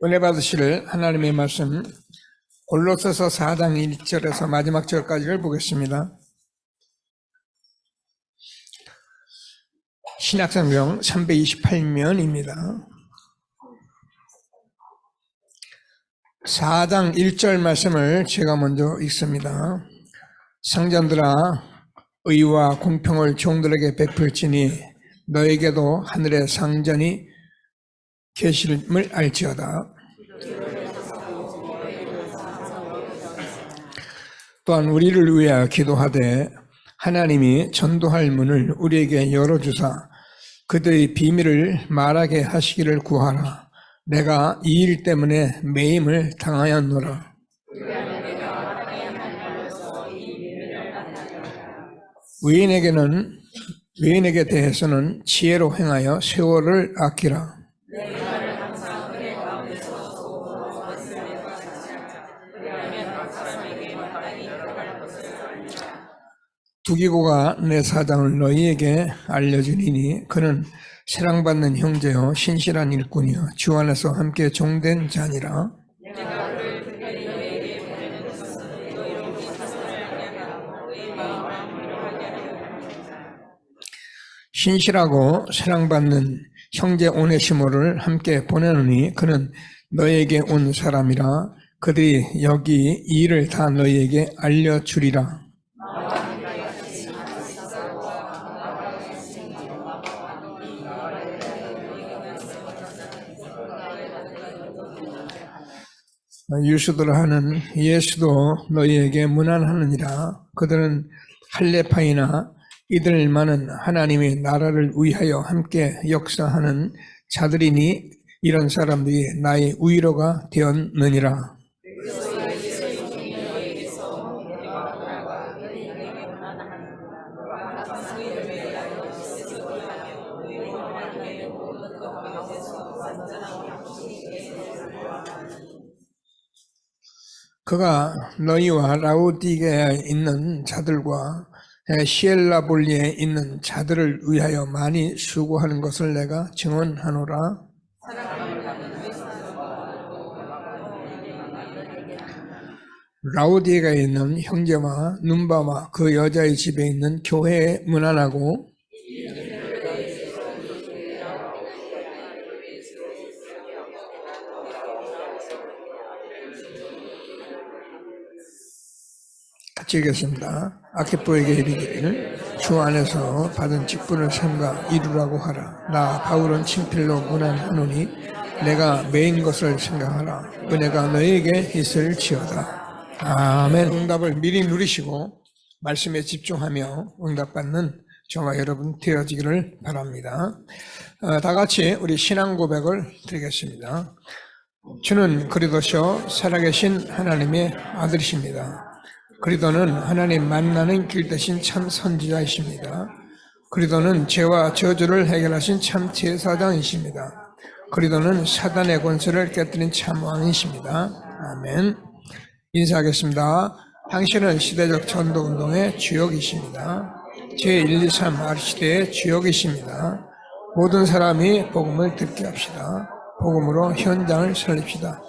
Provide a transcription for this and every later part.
은혜 받으실 하나님의 말씀 골로새서 4장 1절에서 마지막 절까지를 보겠습니다. 신약성경 328면입니다. 4장 1절 말씀을 제가 먼저 읽습니다. 성전들아, 의와 공평을 종들에게 베풀지니 너에게도 하늘의 상전이 계심을 알지어다. 또한 우리를 위하여 기도하되 하나님이 전도할 문을 우리에게 열어주사 그들의 비밀을 말하게 하시기를 구하라. 내가 이 일 때문에 매임을 당하였노라. 의인에게 대해서는 지혜로 행하여 세월을 아끼라. 두기고가 내 사장을 너희에게 알려주리니 그는 사랑받는 형제요 신실한 일꾼이요 주 안에서 함께 종된 자니라. 신실하고 사랑받는 형제 오네시모를 함께 보내노니 그는 너희에게 온 사람이라. 그들이 여기 이 일을 다 너희에게 알려주리라. 유수들 하는 예수도 너희에게 문안하느니라. 그들은 할레파이나 이들만은 하나님의 나라를 위하여 함께 역사하는 자들이니 이런 사람들이 나의 위로가 되었느니라. 그가 너희와 라우디게아에 있는 자들과 시엘라볼리에 있는 자들을 위하여 많이 수고하는 것을 내가 증언하노라. 라우디게아에 있는 형제와 눈바와 그 여자의 집에 있는 교회에 문안하고 같이 읽겠습니다. 아키포에게 이르기를 주 안에서 받은 직분을 삼가 이루라고 하라. 나 바울은 친필로 문안하노니 내가 매인 것을 생각하라. 은혜가 너에게 있을지어다. 아멘. 응답을 미리 누리시고 말씀에 집중하며 응답받는 저와 여러분 되어지기를 바랍니다. 다 같이 우리 신앙 고백을 드리겠습니다. 주는 그리스도시요 살아계신 하나님의 아들이십니다. 그리스도는 하나님 만나는 길 대신 참 선지자이십니다. 그리스도는 죄와 저주를 해결하신 참 제사장이십니다. 그리스도는 사단의 권세를 깨뜨린 참 왕이십니다. 아멘. 인사하겠습니다. 당신은 시대적 전도운동의 주역이십니다. 제123 R시대의 주역이십니다. 모든 사람이 복음을 듣게 합시다. 복음으로 현장을 살립시다.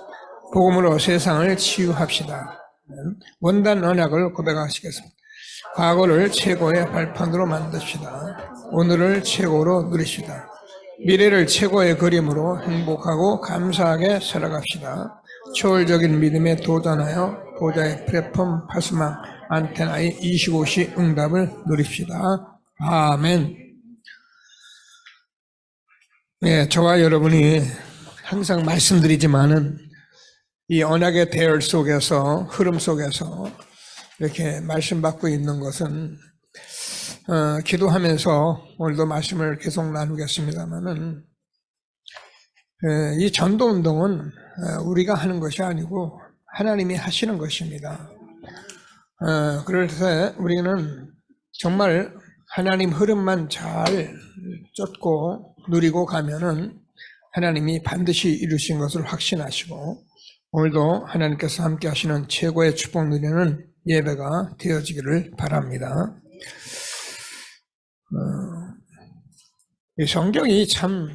복음으로 세상을 치유합시다. 원단 언약을 고백하시겠습니다. 과거를 최고의 발판으로 만듭시다. 오늘을 최고로 누리시다. 미래를 최고의 그림으로 행복하고 감사하게 살아갑시다. 초월적인 믿음에 도전하여 보좌의 플랫폼 파수망 안테나의 25시 응답을 누립시다. 아멘. 네, 저와 여러분이 항상 말씀드리지만은 이 언약의 대열 속에서 흐름 속에서 이렇게 말씀 받고 있는 것은 기도하면서 오늘도 말씀을 계속 나누겠습니다만은 이 전도운동은 우리가 하는 것이 아니고 하나님이 하시는 것입니다. 그래서 우리는 정말 하나님 흐름만 잘 쫓고 누리고 가면은 하나님이 반드시 이루신 것을 확신하시고 오늘도 하나님께서 함께 하시는 최고의 축복 누리는 예배가 되어지기를 바랍니다. 이 성경이 참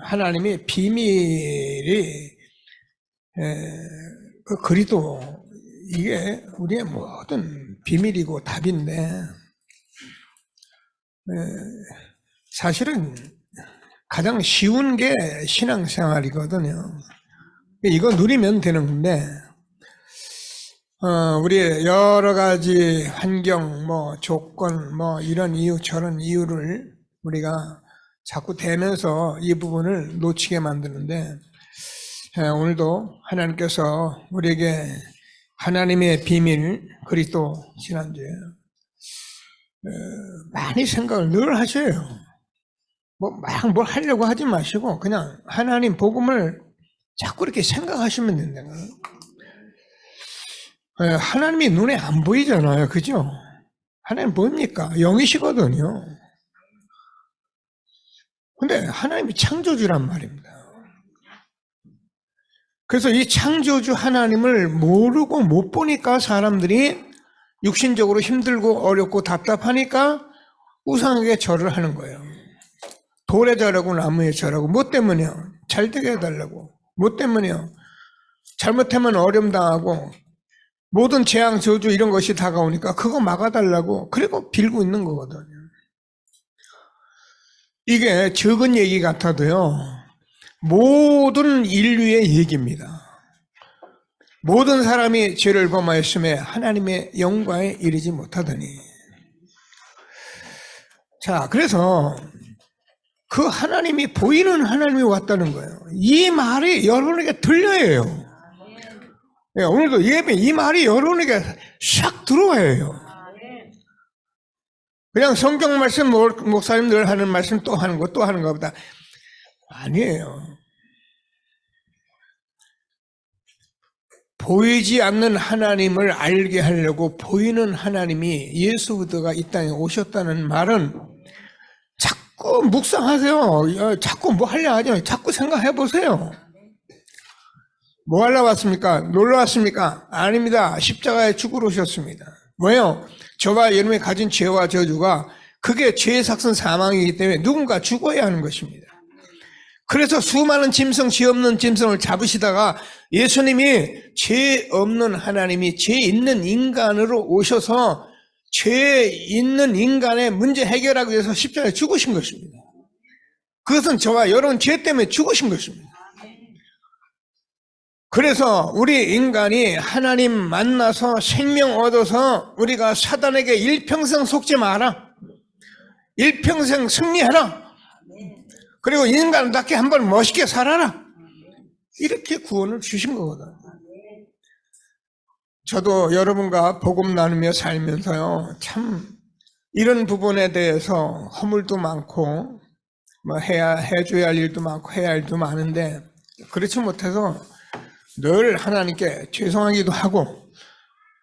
하나님의 비밀이 그 그리도 이게 우리의 모든 비밀이고 답인데 사실은 가장 쉬운 게 신앙생활이거든요. 이거 누리면 되는 건데 우리 여러 가지 환경, 조건, 이런 이유, 저런 이유를 우리가 자꾸 대면서 이 부분을 놓치게 만드는데 오늘도 하나님께서 우리에게 하나님의 비밀, 그리스도 지난주에 많이 생각을 늘 하셔요. 막 뭘 하려고 하지 마시고 그냥 하나님 복음을 자꾸 이렇게 생각하시면 된다는 거예요. 하나님이 눈에 안 보이잖아요. 그죠? 하나님 보입니까? 영이시거든요. 근데 하나님이 창조주란 말입니다. 그래서 이 창조주 하나님을 모르고 못 보니까 사람들이 육신적으로 힘들고 어렵고 답답하니까 우상에게 절을 하는 거예요. 돌에 절하고 나무에 절하고. 뭐 때문에요? 잘 되게 해달라고. 뭐 때문에요? 잘못하면 어려움 당하고 모든 재앙, 저주 이런 것이 다가오니까 그거 막아달라고 그리고 빌고 있는 거거든요. 이게 적은 얘기 같아도요, 모든 인류의 얘기입니다. 모든 사람이 죄를 범하였음에 하나님의 영광에 이르지 못하더니. 자, 그래서 그 하나님이 보이는 하나님이 왔다는 거예요. 이 말이 여러분에게 들려요. 오늘도 예배 이 말이 여러분에게 싹 들어와요. 그냥 성경 말씀 목사님들 하는 말씀 또 하는 거 또 하는 것보다 아니에요. 보이지 않는 하나님을 알게 하려고 보이는 하나님이 예수 그리스도가 이 땅에 오셨다는 말은 자꾸 묵상하세요. 자꾸 뭐 하려 하죠. 자꾸 생각해 보세요. 뭐 하려고 왔습니까? 놀러 왔습니까? 아닙니다. 십자가에 죽으러 오셨습니다. 왜요? 저와 여러분이 가진 죄와 저주가 그게 죄의 삭선 사망이기 때문에 누군가 죽어야 하는 것입니다. 그래서 수많은 짐승, 죄 없는 짐승을 잡으시다가 예수님이 죄 없는 하나님이 죄 있는 인간으로 오셔서 죄 있는 인간의 문제 해결하기 위해서 십자가에 죽으신 것입니다. 그것은 저와 여러분 죄 때문에 죽으신 것입니다. 그래서 우리 인간이 하나님 만나서 생명 얻어서 우리가 사단에게 일평생 속지 마라. 일평생 승리하라. 그리고 인간답게 한번 멋있게 살아라. 이렇게 구원을 주신 거거든. 저도 여러분과 복음 나누며 살면서요, 참 이런 부분에 대해서 허물도 많고 해줘야 할 일도 많고 해야 할 일도 많은데 그렇지 못해서 늘 하나님께 죄송하기도 하고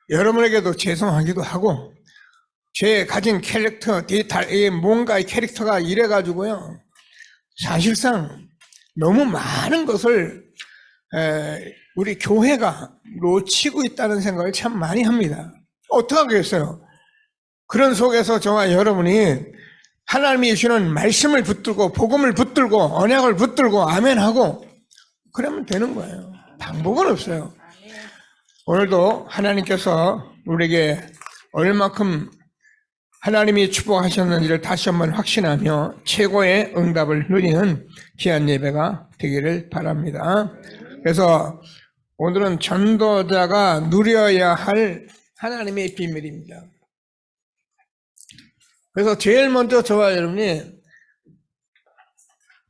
여러분에게도 죄송하기도 하고 제 가진 캐릭터, 뭔가의 캐릭터가 이래가지고요, 사실상 너무 많은 것을 우리 교회가 놓치고 있다는 생각을 참 많이 합니다. 어떡하겠어요? 그런 속에서 저와 여러분이 하나님이 주시는 말씀을 붙들고 복음을 붙들고 언약을 붙들고 아멘하고 그러면 되는 거예요. 방법은 없어요. 오늘도 하나님께서 우리에게 얼마큼 하나님이 축복하셨는지를 다시 한번 확신하며 최고의 응답을 누리는 귀한 예배가 되기를 바랍니다. 그래서 오늘은 전도자가 누려야 할 하나님의 비밀입니다. 그래서 제일 먼저 저와 여러분이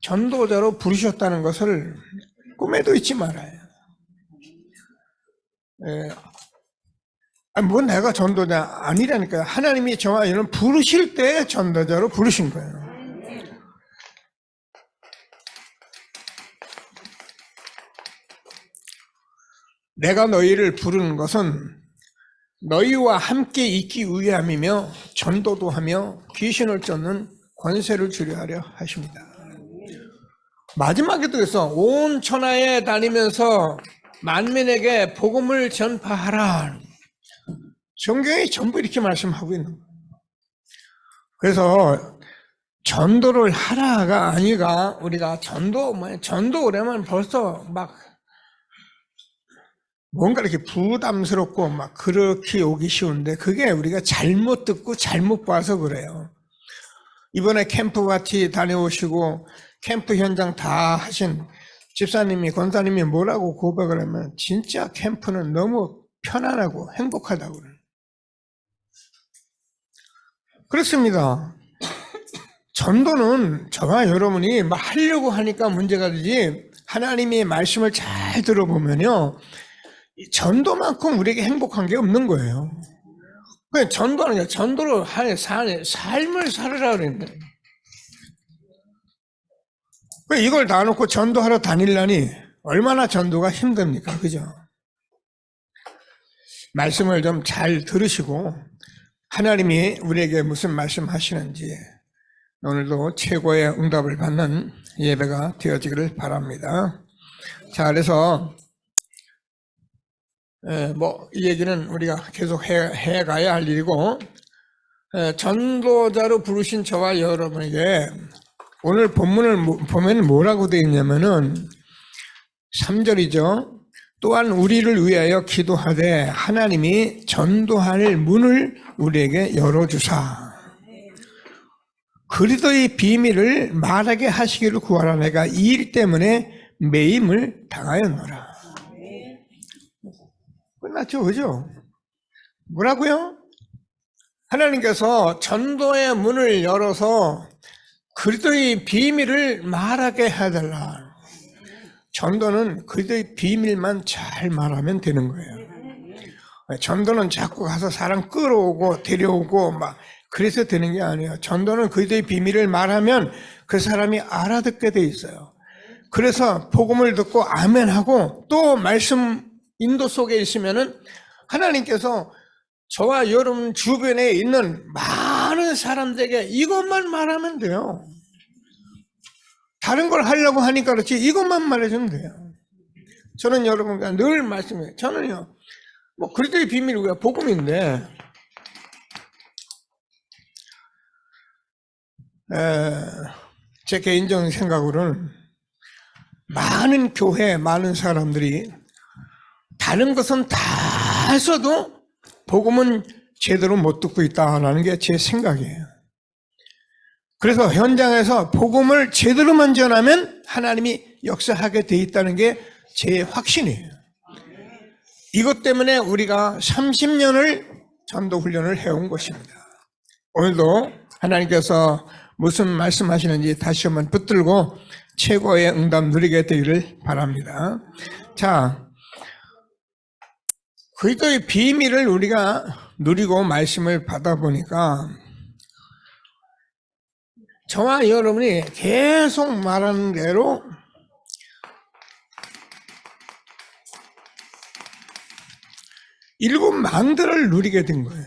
전도자로 부르셨다는 것을 꿈에도 잊지 말아요. 뭐 내가 전도자 아니라니까요. 하나님이 저와 여러분 부르실 때 전도자로 부르신 거예요. 내가 너희를 부르는 것은 너희와 함께 있기 위함이며 전도도 하며 귀신을 쫓는 권세를 주려 하려 하십니다. 마지막에도 그래서 온 천하에 다니면서 만민에게 복음을 전파하라. 성경이 전부 이렇게 말씀하고 있는 거예요. 그래서 전도를 하라가 아니라 우리가 전도 오려면 벌써 막 뭔가 이렇게 부담스럽고 막 그렇게 오기 쉬운데 그게 우리가 잘못 듣고 잘못 봐서 그래요. 이번에 캠프 파티 다녀오시고 캠프 현장 다 하신 집사님이, 권사님이 뭐라고 고백을 하면 진짜 캠프는 너무 편안하고 행복하다고 그래요. 그렇습니다. 전도는 저와 여러분이 막 하려고 하니까 문제가 되지, 하나님의 말씀을 잘 들어보면요, 전도만큼 우리에게 행복한 게 없는 거예요. 그냥 전도는 전도로 할 삶을 살으라 그랬는데, 이걸 다 놓고 전도하러 다니려니 얼마나 전도가 힘듭니까? 그죠? 말씀을 좀 잘 들으시고 하나님이 우리에게 무슨 말씀 하시는지 오늘도 최고의 응답을 받는 예배가 되어지기를 바랍니다. 자, 그래서 이 얘기는 우리가 계속 해가야 할 일이고, 전도자로 부르신 저와 여러분에게 오늘 본문을 보면 뭐라고 되어 있냐면은 3절이죠. 또한 우리를 위하여 기도하되 하나님이 전도할 문을 우리에게 열어주사 그리스도의 비밀을 말하게 하시기를 구하라. 내가 이 일 때문에 매임을 당하였노라. 끝났죠, 그죠? 뭐라고요? 하나님께서 전도의 문을 열어서 그리스도의 비밀을 말하게 해달라. 전도는 그리스도의 비밀만 잘 말하면 되는 거예요. 전도는 자꾸 가서 사람 끌어오고 데려오고 막 그래서 되는 게 아니에요. 전도는 그리스도의 비밀을 말하면 그 사람이 알아듣게 돼 있어요. 그래서 복음을 듣고 아멘하고 또 말씀 인도 속에 있으면은 하나님께서 저와 여러분 주변에 있는 많은 사람들에게 이것만 말하면 돼요. 다른 걸 하려고 하니까 그렇지 이것만 말해주면 돼요. 저는 여러분과 늘 말씀해요. 저는요, 그리스도의 비밀이 왜 복음인데, 제 개인적인 생각으로는 많은 교회, 많은 사람들이 다른 것은 다 써도 복음은 제대로 못 듣고 있다라는 게 제 생각이에요. 그래서 현장에서 복음을 제대로만 전하면 하나님이 역사하게 돼 있다는 게 제 확신이에요. 이것 때문에 우리가 30년을 전도 훈련을 해온 것입니다. 오늘도 하나님께서 무슨 말씀하시는지 다시 한번 붙들고 최고의 응답 누리게 되기를 바랍니다. 자, 그리스도의 비밀을 우리가 누리고 말씀을 받아보니까 저와 여러분이 계속 말하는 대로 일곱 망대를 누리게 된 거예요.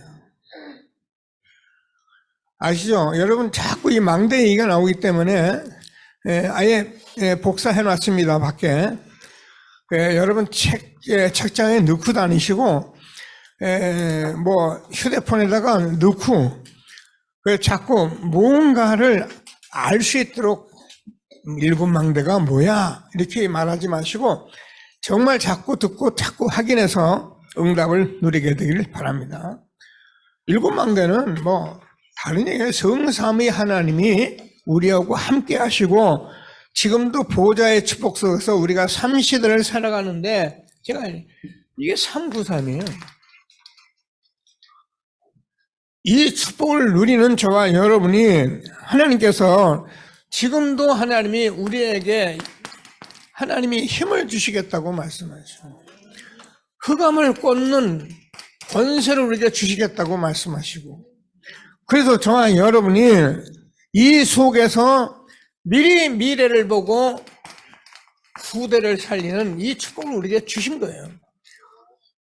아시죠? 여러분 자꾸 이 망대 얘기가 나오기 때문에 아예 복사해 놨습니다. 밖에. 여러분 책장에 넣고 다니시고 휴대폰에다가 넣고 자꾸 뭔가를 알 수 있도록 일곱 망대가 뭐야 이렇게 말하지 마시고 정말 자꾸 듣고 자꾸 확인해서 응답을 누리게 되기를 바랍니다. 일곱 망대는 다른 얘기예요. 성삼위 하나님이 우리하고 함께 하시고 지금도 보좌의 축복 속에서 우리가 삼시대를 살아가는데 이게 393이에요. 이 축복을 누리는 저와 여러분이 하나님께서 지금도 하나님이 우리에게 하나님이 힘을 주시겠다고 말씀하시고 흑암을 꽂는 권세를 우리에게 주시겠다고 말씀하시고 그래서 저와 여러분이 이 속에서 미리 미래를 보고 후대를 살리는 이 축복을 우리에게 주신 거예요.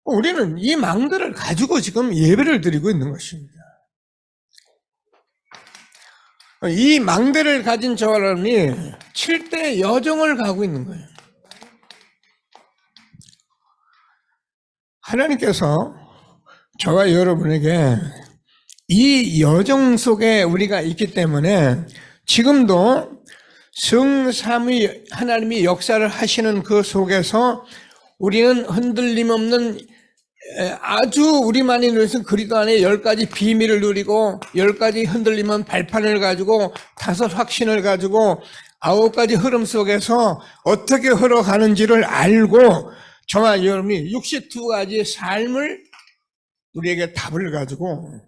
우리는 이 망대를 가지고 지금 예배를 드리고 있는 것입니다. 이 망대를 가진 저와 여러분이 7대 여정을 가고 있는 거예요. 하나님께서 저와 여러분에게 이 여정 속에 우리가 있기 때문에 지금도 성삼위 하나님이 역사를 하시는 그 속에서 우리는 흔들림 없는 아주 우리만이 누리는 그리스도 안에 10가지 비밀을 누리고 10가지 흔들리면 발판을 가지고 5 확신을 가지고 9가지 흐름 속에서 어떻게 흘러가는지를 알고 정말 여러분이 62가지의 삶을 우리에게 답을 가지고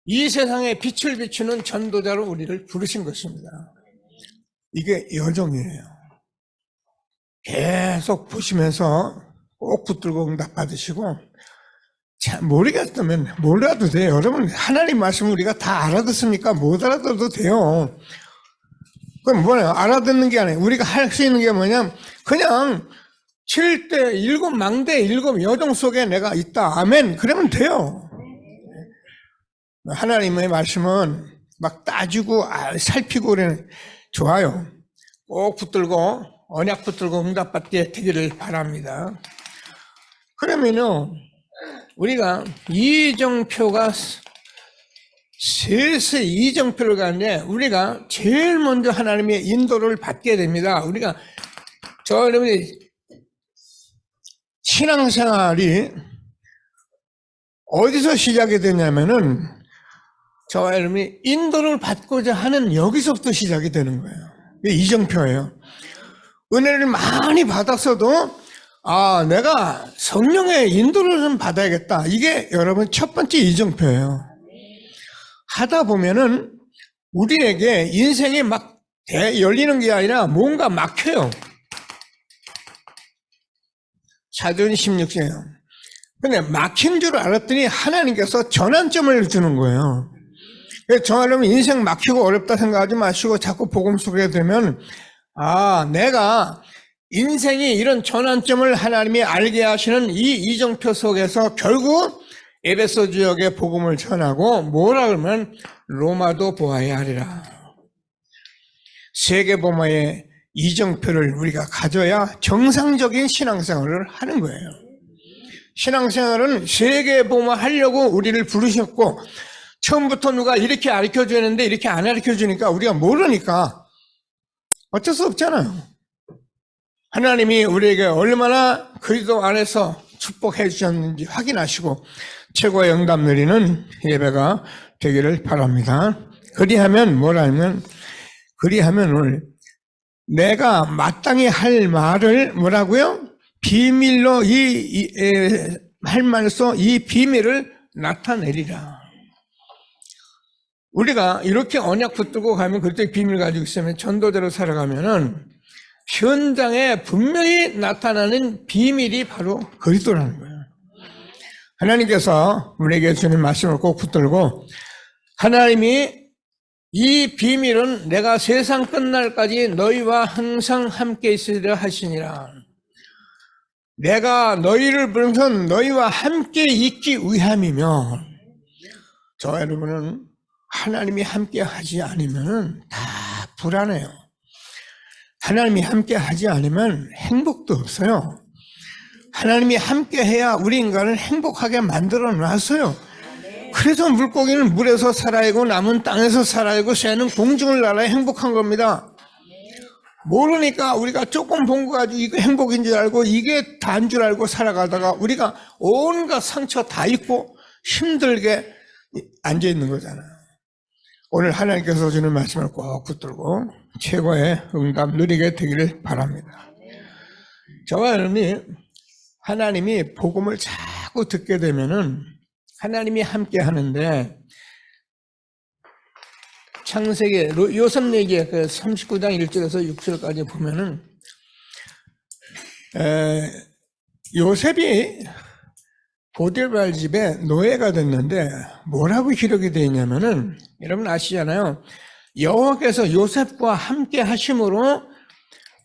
이 세상에 빛을 비추는 전도자로 우리를 부르신 것입니다. 이게 여정이에요. 계속 보시면서 꼭 붙들고 응답 받으시고, 잘 모르겠다면 몰라도 돼요. 여러분, 하나님 말씀 우리가 다 알아듣습니까? 못 알아들어도 돼요. 그럼 뭐냐? 알아듣는 게 아니에요. 우리가 할 수 있는 게 뭐냐면, 그냥 7대 7 망대 7 여정 속에 내가 있다. 아멘. 그러면 돼요. 하나님의 말씀은 막 따지고 살피고 그러는 좋아요. 꼭 붙들고 언약 붙들고 응답받게 되기를 바랍니다. 그러면요, 우리가 이정표가 셋의 이정표를 가는데 우리가 제일 먼저 하나님의 인도를 받게 됩니다. 우리가 여러분이 신앙생활이 어디서 시작이 되냐면은 여러분이 인도를 받고자 하는 여기서부터 시작이 되는 거예요. 이게 이정표예요. 은혜를 많이 받았어도 내가 성령의 인도를 좀 받아야겠다. 이게 여러분 첫 번째 이정표예요. 하다 보면은 우리에게 인생이 막 열리는 게 아니라 뭔가 막혀요. 사도행 16장이에요. 근데 막힌 줄 알았더니 하나님께서 전환점을 주는 거예요. 저하려면 인생 막히고 어렵다 생각하지 마시고 자꾸 복음 속에 되면 내가 인생이 이런 전환점을 하나님이 알게 하시는 이 이정표 속에서 결국 에베소 지역에 복음을 전하고 뭐라 그러면 로마도 보아야 하리라. 세계복음화의 이정표를 우리가 가져야 정상적인 신앙생활을 하는 거예요. 신앙생활은 세계복음화 하려고 우리를 부르셨고 처음부터 누가 이렇게 가르쳐주는데 이렇게 안 가르쳐주니까 우리가 모르니까 어쩔 수 없잖아요. 하나님이 우리에게 얼마나 그리스도 안에서 축복해 주셨는지 확인하시고 최고의 응답 누리는 예배가 되기를 바랍니다. 그리하면 오늘 내가 마땅히 할 말을 뭐라고요? 비밀로 할 말로써 이 비밀을 나타내리라. 우리가 이렇게 언약 붙들고 가면 그때 비밀 가지고 있으면 전도대로 살아가면은 현장에 분명히 나타나는 비밀이 바로 그리스도라는 거예요. 하나님께서 우리에게 주는 말씀을 꼭 붙들고 하나님이 이 비밀은 내가 세상 끝날까지 너희와 항상 함께 있으리라 하시니라. 내가 너희를 부르면서 너희와 함께 있기 위함이며 저 여러분은 하나님이 함께 하지 않으면 다 불안해요. 하나님이 함께 하지 않으면 행복도 없어요. 하나님이 함께 해야 우리 인간을 행복하게 만들어 놨어요. 그래서 물고기는 물에서 살아있고 남은 땅에서 살아있고 새는 공중을 날아야 행복한 겁니다. 모르니까 우리가 조금 본 거 가지고 이거 행복인 줄 알고 이게 다인 줄 알고 살아가다가 우리가 온갖 상처 다 입고 힘들게 앉아 있는 거잖아요. 오늘 하나님께서 주는 말씀을 꼭 붙들고 최고의 응답 누리게 되기를 바랍니다. 저와 여러분이 하나님이 복음을 자꾸 듣게 되면은 하나님이 함께 하는데 창세기 요셉얘기 그 39장 1절에서 6절까지 보면은 요셉이 보디발 집에 노예가 됐는데 뭐라고 기록이 되어 있냐면은 여러분 아시잖아요. 여호와께서 요셉과 함께 하심으로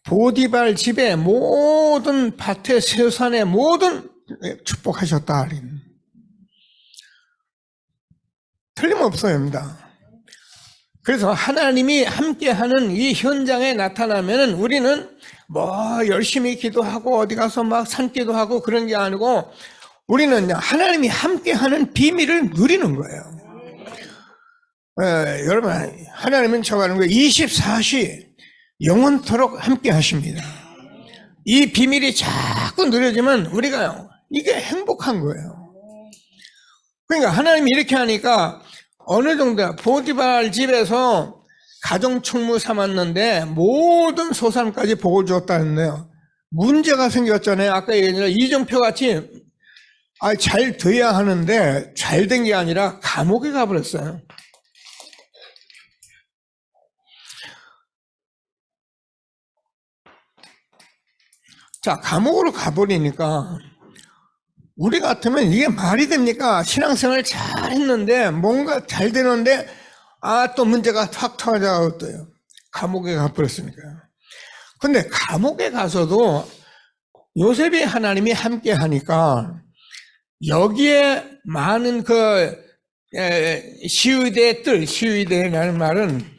보디발 집의 모든 밭의 세산의 모든 축복하셨다. 틀림없어요입니다. 그래서 하나님이 함께하는 이 현장에 나타나면은 우리는 뭐 열심히 기도하고 어디 가서 막 산기도 하고 그런 게 아니고 우리는 하나님이 함께하는 비밀을 누리는 거예요. 여러분 하나님은 저가는 거예요. 24시 영원토록 함께 하십니다. 이 비밀이 자꾸 누려지면 우리가 이게 행복한 거예요. 그러니까 하나님이 이렇게 하니까 어느 정도 보디발 집에서 가정총무 삼았는데 모든 소산까지 복을 줬다는데요. 문제가 생겼잖아요. 아까 얘기한 이정표 같이 잘 돼야 하는데 잘 된 게 아니라 감옥에 가버렸어요. 자, 감옥으로 가버리니까 우리 같으면 이게 말이 됩니까? 신앙생활 잘 했는데 뭔가 잘 되는데 또 문제가 탁 터져가고요. 감옥에 가버렸으니까요. 근데 감옥에 가서도 요셉이 하나님이 함께 하니까 여기에 많은 시위대라는 말은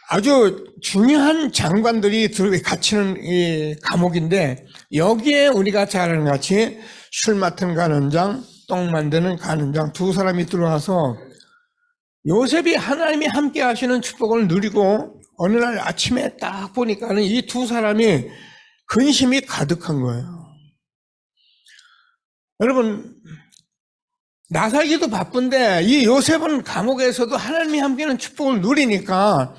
아주 중요한 장관들이 갇히는 이 감옥인데 여기에 우리가 잘 아는 같이 술 맡은 간원장, 떡 만드는 간원장 두 사람이 들어와서 요셉이 하나님이 함께 하시는 축복을 누리고 어느 날 아침에 딱 보니까는 이 두 사람이 근심이 가득한 거예요. 여러분, 나 살기도 바쁜데 이 요셉은 감옥에서도 하나님이 함께하는 축복을 누리니까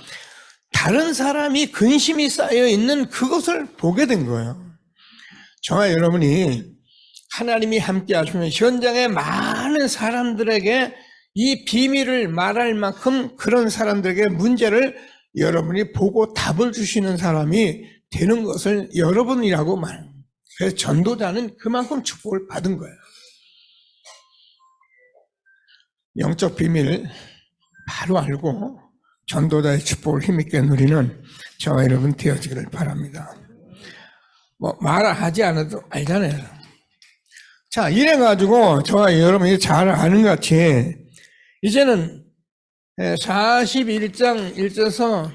다른 사람이 근심이 쌓여 있는 그것을 보게 된 거예요. 저와 여러분이 하나님이 함께 하시면 현장의 많은 사람들에게 이 비밀을 말할 만큼 그런 사람들에게 문제를 여러분이 보고 답을 주시는 사람이 되는 것을 여러분이라고 말합니다. 그래서 전도자는 그만큼 축복을 받은 거예요. 영적 비밀을 바로 알고 전도자의 축복을 힘있게 누리는 저와 여러분 되어지기를 바랍니다. 말하지 않아도 알잖아요. 자, 이래가지고 저와 여러분이 잘 아는 것 같이 이제는 41장 1절에서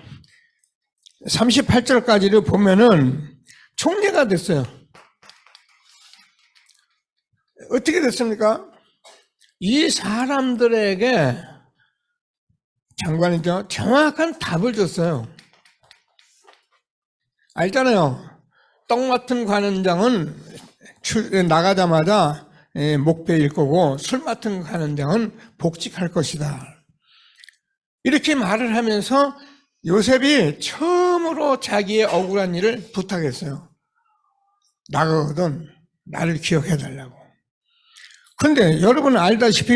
38절까지를 보면은 총리가 됐어요. 어떻게 됐습니까? 이 사람들에게 장관이죠. 정확한 답을 줬어요. 알잖아요. 떡 맡은 관원장은 나가자마자 목배일 거고 술 맡은 관원장은 복직할 것이다. 이렇게 말을 하면서 요셉이 처음으로 자기의 억울한 일을 부탁했어요. 나가거든 나를 기억해달라고. 근데 여러분 알다시피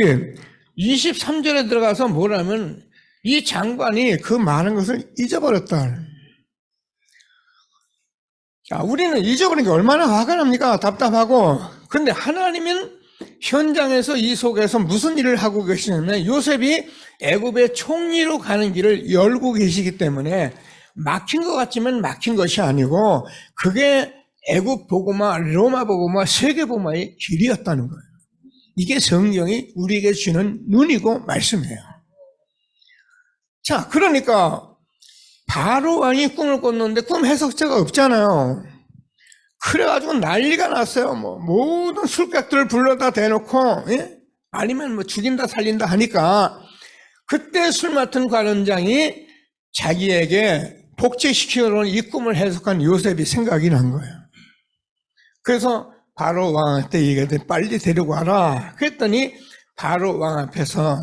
23절에 들어가서 뭐라면 이 장관이 그 많은 것을 잊어버렸다. 자, 우리는 잊어버린 게 얼마나 화가 납니까? 답답하고. 근데 하나님은 현장에서 이 속에서 무슨 일을 하고 계시냐면 요셉이 애굽의 총리로 가는 길을 열고 계시기 때문에 막힌 것 같지만 막힌 것이 아니고 그게 애굽 복음화, 로마 복음화, 세계 복음화의 길이었다는 거예요. 이게 성경이 우리에게 주는 눈이고 말씀이에요. 자, 그러니까 바로 왕이 꿈을 꿨는데 꿈 해석자가 없잖아요. 그래가지고 난리가 났어요. 모든 술객들을 불러다 대놓고, 아니면 죽인다 살린다 하니까 그때 술 맡은 관원장이 자기에게 복제시키려는 이 꿈을 해석한 요셉이 생각이 난 거예요. 그래서 바로 왕한테 얘기했더니 빨리 데리고 와라. 그랬더니 바로 왕 앞에서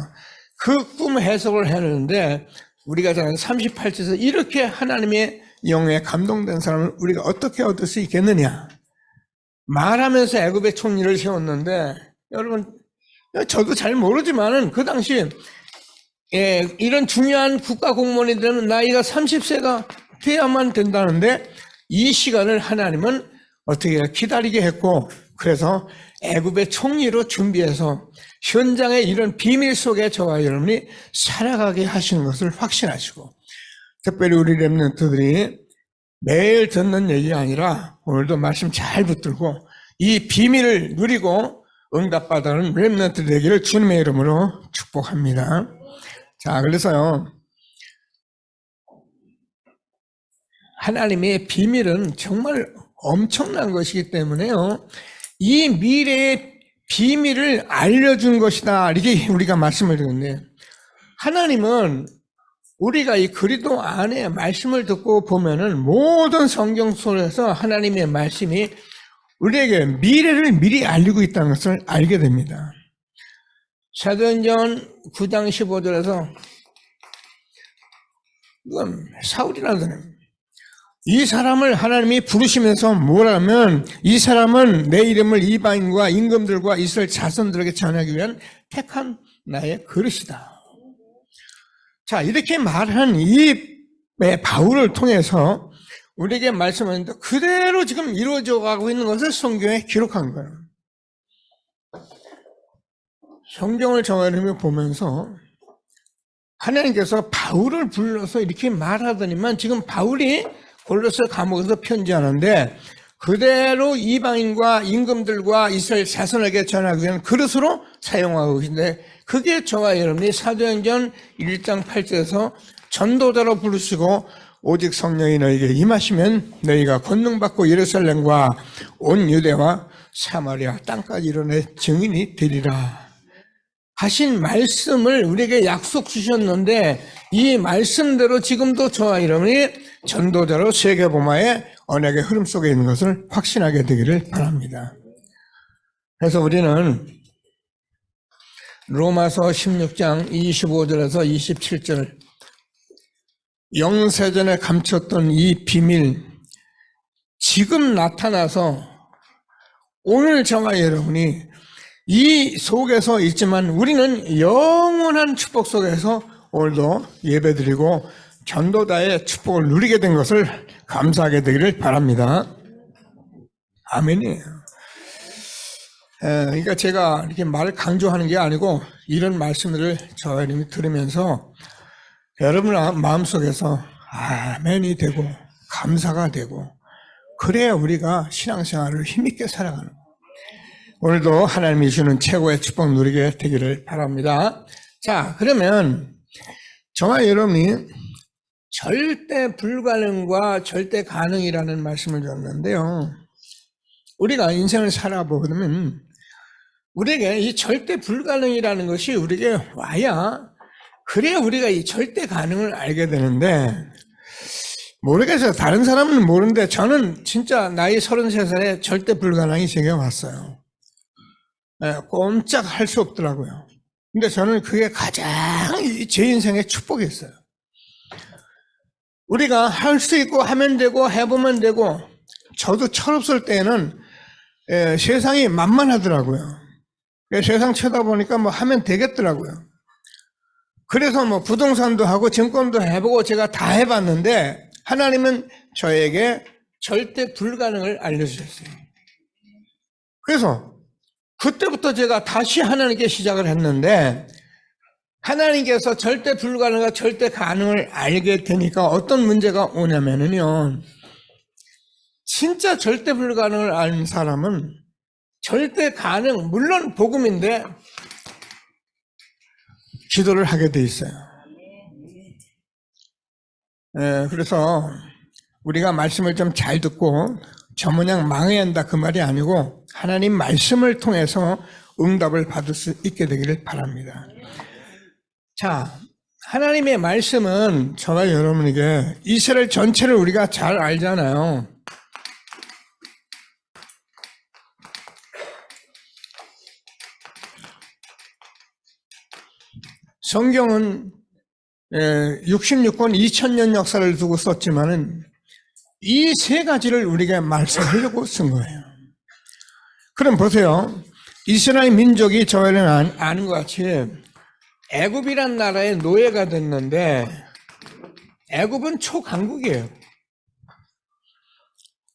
그 꿈 해석을 했는데 우리가 잘 38절에서 이렇게 하나님의 영에 감동된 사람을 우리가 어떻게 얻을 수 있겠느냐. 말하면서 애굽의 총리를 세웠는데 여러분 저도 잘 모르지만은 그 당시 이런 중요한 국가 공무원이 되면 나이가 30세가 돼야만 된다는데 이 시간을 하나님은 어떻게 기다리게 했고 그래서 애굽의 총리로 준비해서 현장의 이런 비밀 속에 저와 여러분이 살아가게 하시는 것을 확신하시고 특별히 우리 렘넌트들이 매일 듣는 얘기가 아니라 오늘도 말씀 잘 붙들고 이 비밀을 누리고 응답받는 렘넌트 되기를 주님의 이름으로 축복합니다. 자, 그래서요 하나님의 비밀은 정말 엄청난 것이기 때문에요 이 미래의 비밀을 알려준 것이다 이렇게 우리가 말씀을 드렸네요. 하나님은 우리가 이 그리스도 안에 말씀을 듣고 보면은 모든 성경 속에서 하나님의 말씀이 우리에게 미래를 미리 알리고 있다는 것을 알게 됩니다. 사도행전 9장 15절에서 이건 사울이라더니 이 사람을 하나님이 부르시면서 뭐라면 이 사람은 내 이름을 이방인과 임금들과 이스라엘 자손들에게 전하기 위한 택한 나의 그릇이다. 자, 이렇게 말한 이 바울을 통해서 우리에게 말씀하는데 그대로 지금 이루어져 가고 있는 것을 성경에 기록한 거예요. 성경을 정하려면 보면서 하나님께서 바울을 불러서 이렇게 말하더니만 지금 바울이 골로새 감옥에서 편지하는데 그대로 이방인과 임금들과 이스라엘 자손에게 전하기 위한 그릇으로 사용하고 계신데 그게 저와 여러분이 사도행전 1장 8절에서 전도자로 부르시고 오직 성령이 너에게 임하시면 너희가 권능받고 예루살렘과 온 유대와 사마리아 땅까지 이르내 증인이 되리라 하신 말씀을 우리에게 약속 주셨는데 이 말씀대로 지금도 저와 여러분이 전도자로 세계복음화의 언약의 흐름 속에 있는 것을 확신하게 되기를 바랍니다. 그래서 우리는 로마서 16장 25절에서 27절 영세전에 감췄던 이 비밀 지금 나타나서 오늘 저와 여러분이 이 속에서 있지만 우리는 영원한 축복 속에서 오늘도 예배드리고 전도자의 축복을 누리게 된 것을 감사하게 되기를 바랍니다. 아멘이에요. 그러니까 제가 이렇게 말을 강조하는 게 아니고 이런 말씀들을 저와 여러분이 들으면서 여러분 마음속에서 아멘이 되고 감사가 되고 그래야 우리가 신앙생활을 힘있게 살아가는 거예요. 오늘도 하나님이 주는 최고의 축복 누리게 되기를 바랍니다. 자, 그러면 저와 여러분이 절대 불가능과 절대 가능이라는 말씀을 줬는데요. 우리가 인생을 살아보면 우리에게 이 절대 불가능이라는 것이 우리에게 와야 그래야 우리가 이 절대 가능을 알게 되는데 모르겠어요. 다른 사람은 모르는데 저는 진짜 나이 33살에 절대 불가능이 제게 왔어요. 꼼짝 할 수 없더라고요. 근데 저는 그게 가장 제 인생의 축복이었어요. 우리가 할 수 있고 하면 되고 해보면 되고 저도 철없을 때는 세상이 만만하더라고요. 세상 쳐다보니까 뭐 하면 되겠더라고요. 그래서 뭐 부동산도 하고 증권도 해보고 제가 다 해봤는데 하나님은 저에게 절대 불가능을 알려주셨어요. 그래서 그때부터 제가 다시 하나님께 시작을 했는데 하나님께서 절대 불가능과 절대 가능을 알게 되니까 어떤 문제가 오냐면요. 진짜 절대 불가능을 아는 사람은 절대 가능, 물론 복음인데 기도를 하게 돼 있어요. 그래서 우리가 말씀을 좀 잘 듣고 저 모양 망해야 한다 그 말이 아니고 하나님 말씀을 통해서 응답을 받을 수 있게 되기를 바랍니다. 자, 하나님의 말씀은 저와 여러분에게 이스라엘 전체를 우리가 잘 알잖아요. 성경은 66권 2000년 역사를 두고 썼지만은 이 세 가지를 우리가 말씀하려고 쓴 거예요. 그럼 보세요. 이스라엘 민족이 저희는 아는 것 같이 애굽이란 나라의 노예가 됐는데 애굽은 초강국이에요.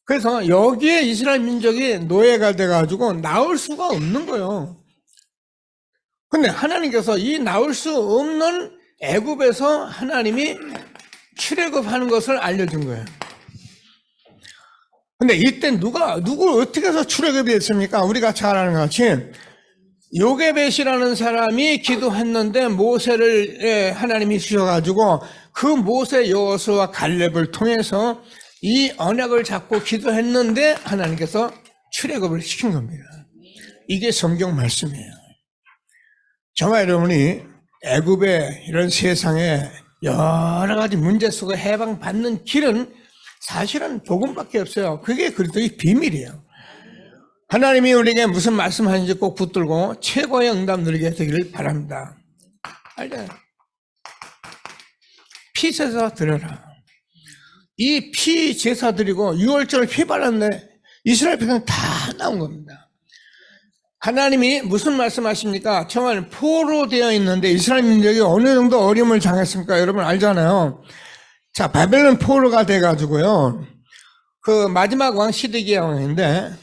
그래서 여기에 이스라엘 민족이 노예가 돼가지고 나올 수가 없는 거예요. 근데 하나님께서 이 나올 수 없는 애굽에서 하나님이 출애굽하는 것을 알려준 거예요. 근데 이때 누구 어떻게 해서 출애굽이 됐습니까? 우리가 잘 아는 것 같이 요게벳이라는 사람이 기도했는데 모세를 하나님이 주셔가지고 그 모세 여호수아와 갈렙을 통해서 이 언약을 잡고 기도했는데 하나님께서 출애굽을 시킨 겁니다. 이게 성경 말씀이에요. 저와 여러분이 애굽의 이런 세상에 여러 가지 문제 속에 해방받는 길은 사실은 복음밖에 없어요. 그게 그리스도의 비밀이에요. 하나님이 우리에게 무슨 말씀하는지 꼭 붙들고 최고의 응답 누리게 되기를 바랍니다. 알죠? 피 제사 드려라. 이 피 제사 드리고 유월절을 피 발랐는데 이스라엘 백성 다 나온 겁니다. 하나님이 무슨 말씀하십니까? 정말 포로되어 있는데 이스라엘 민족이 어느 정도 어려움을 당했습니까? 여러분 알잖아요. 자, 바벨론 포로가 돼가지고요. 그 마지막 왕 시드기야 왕인데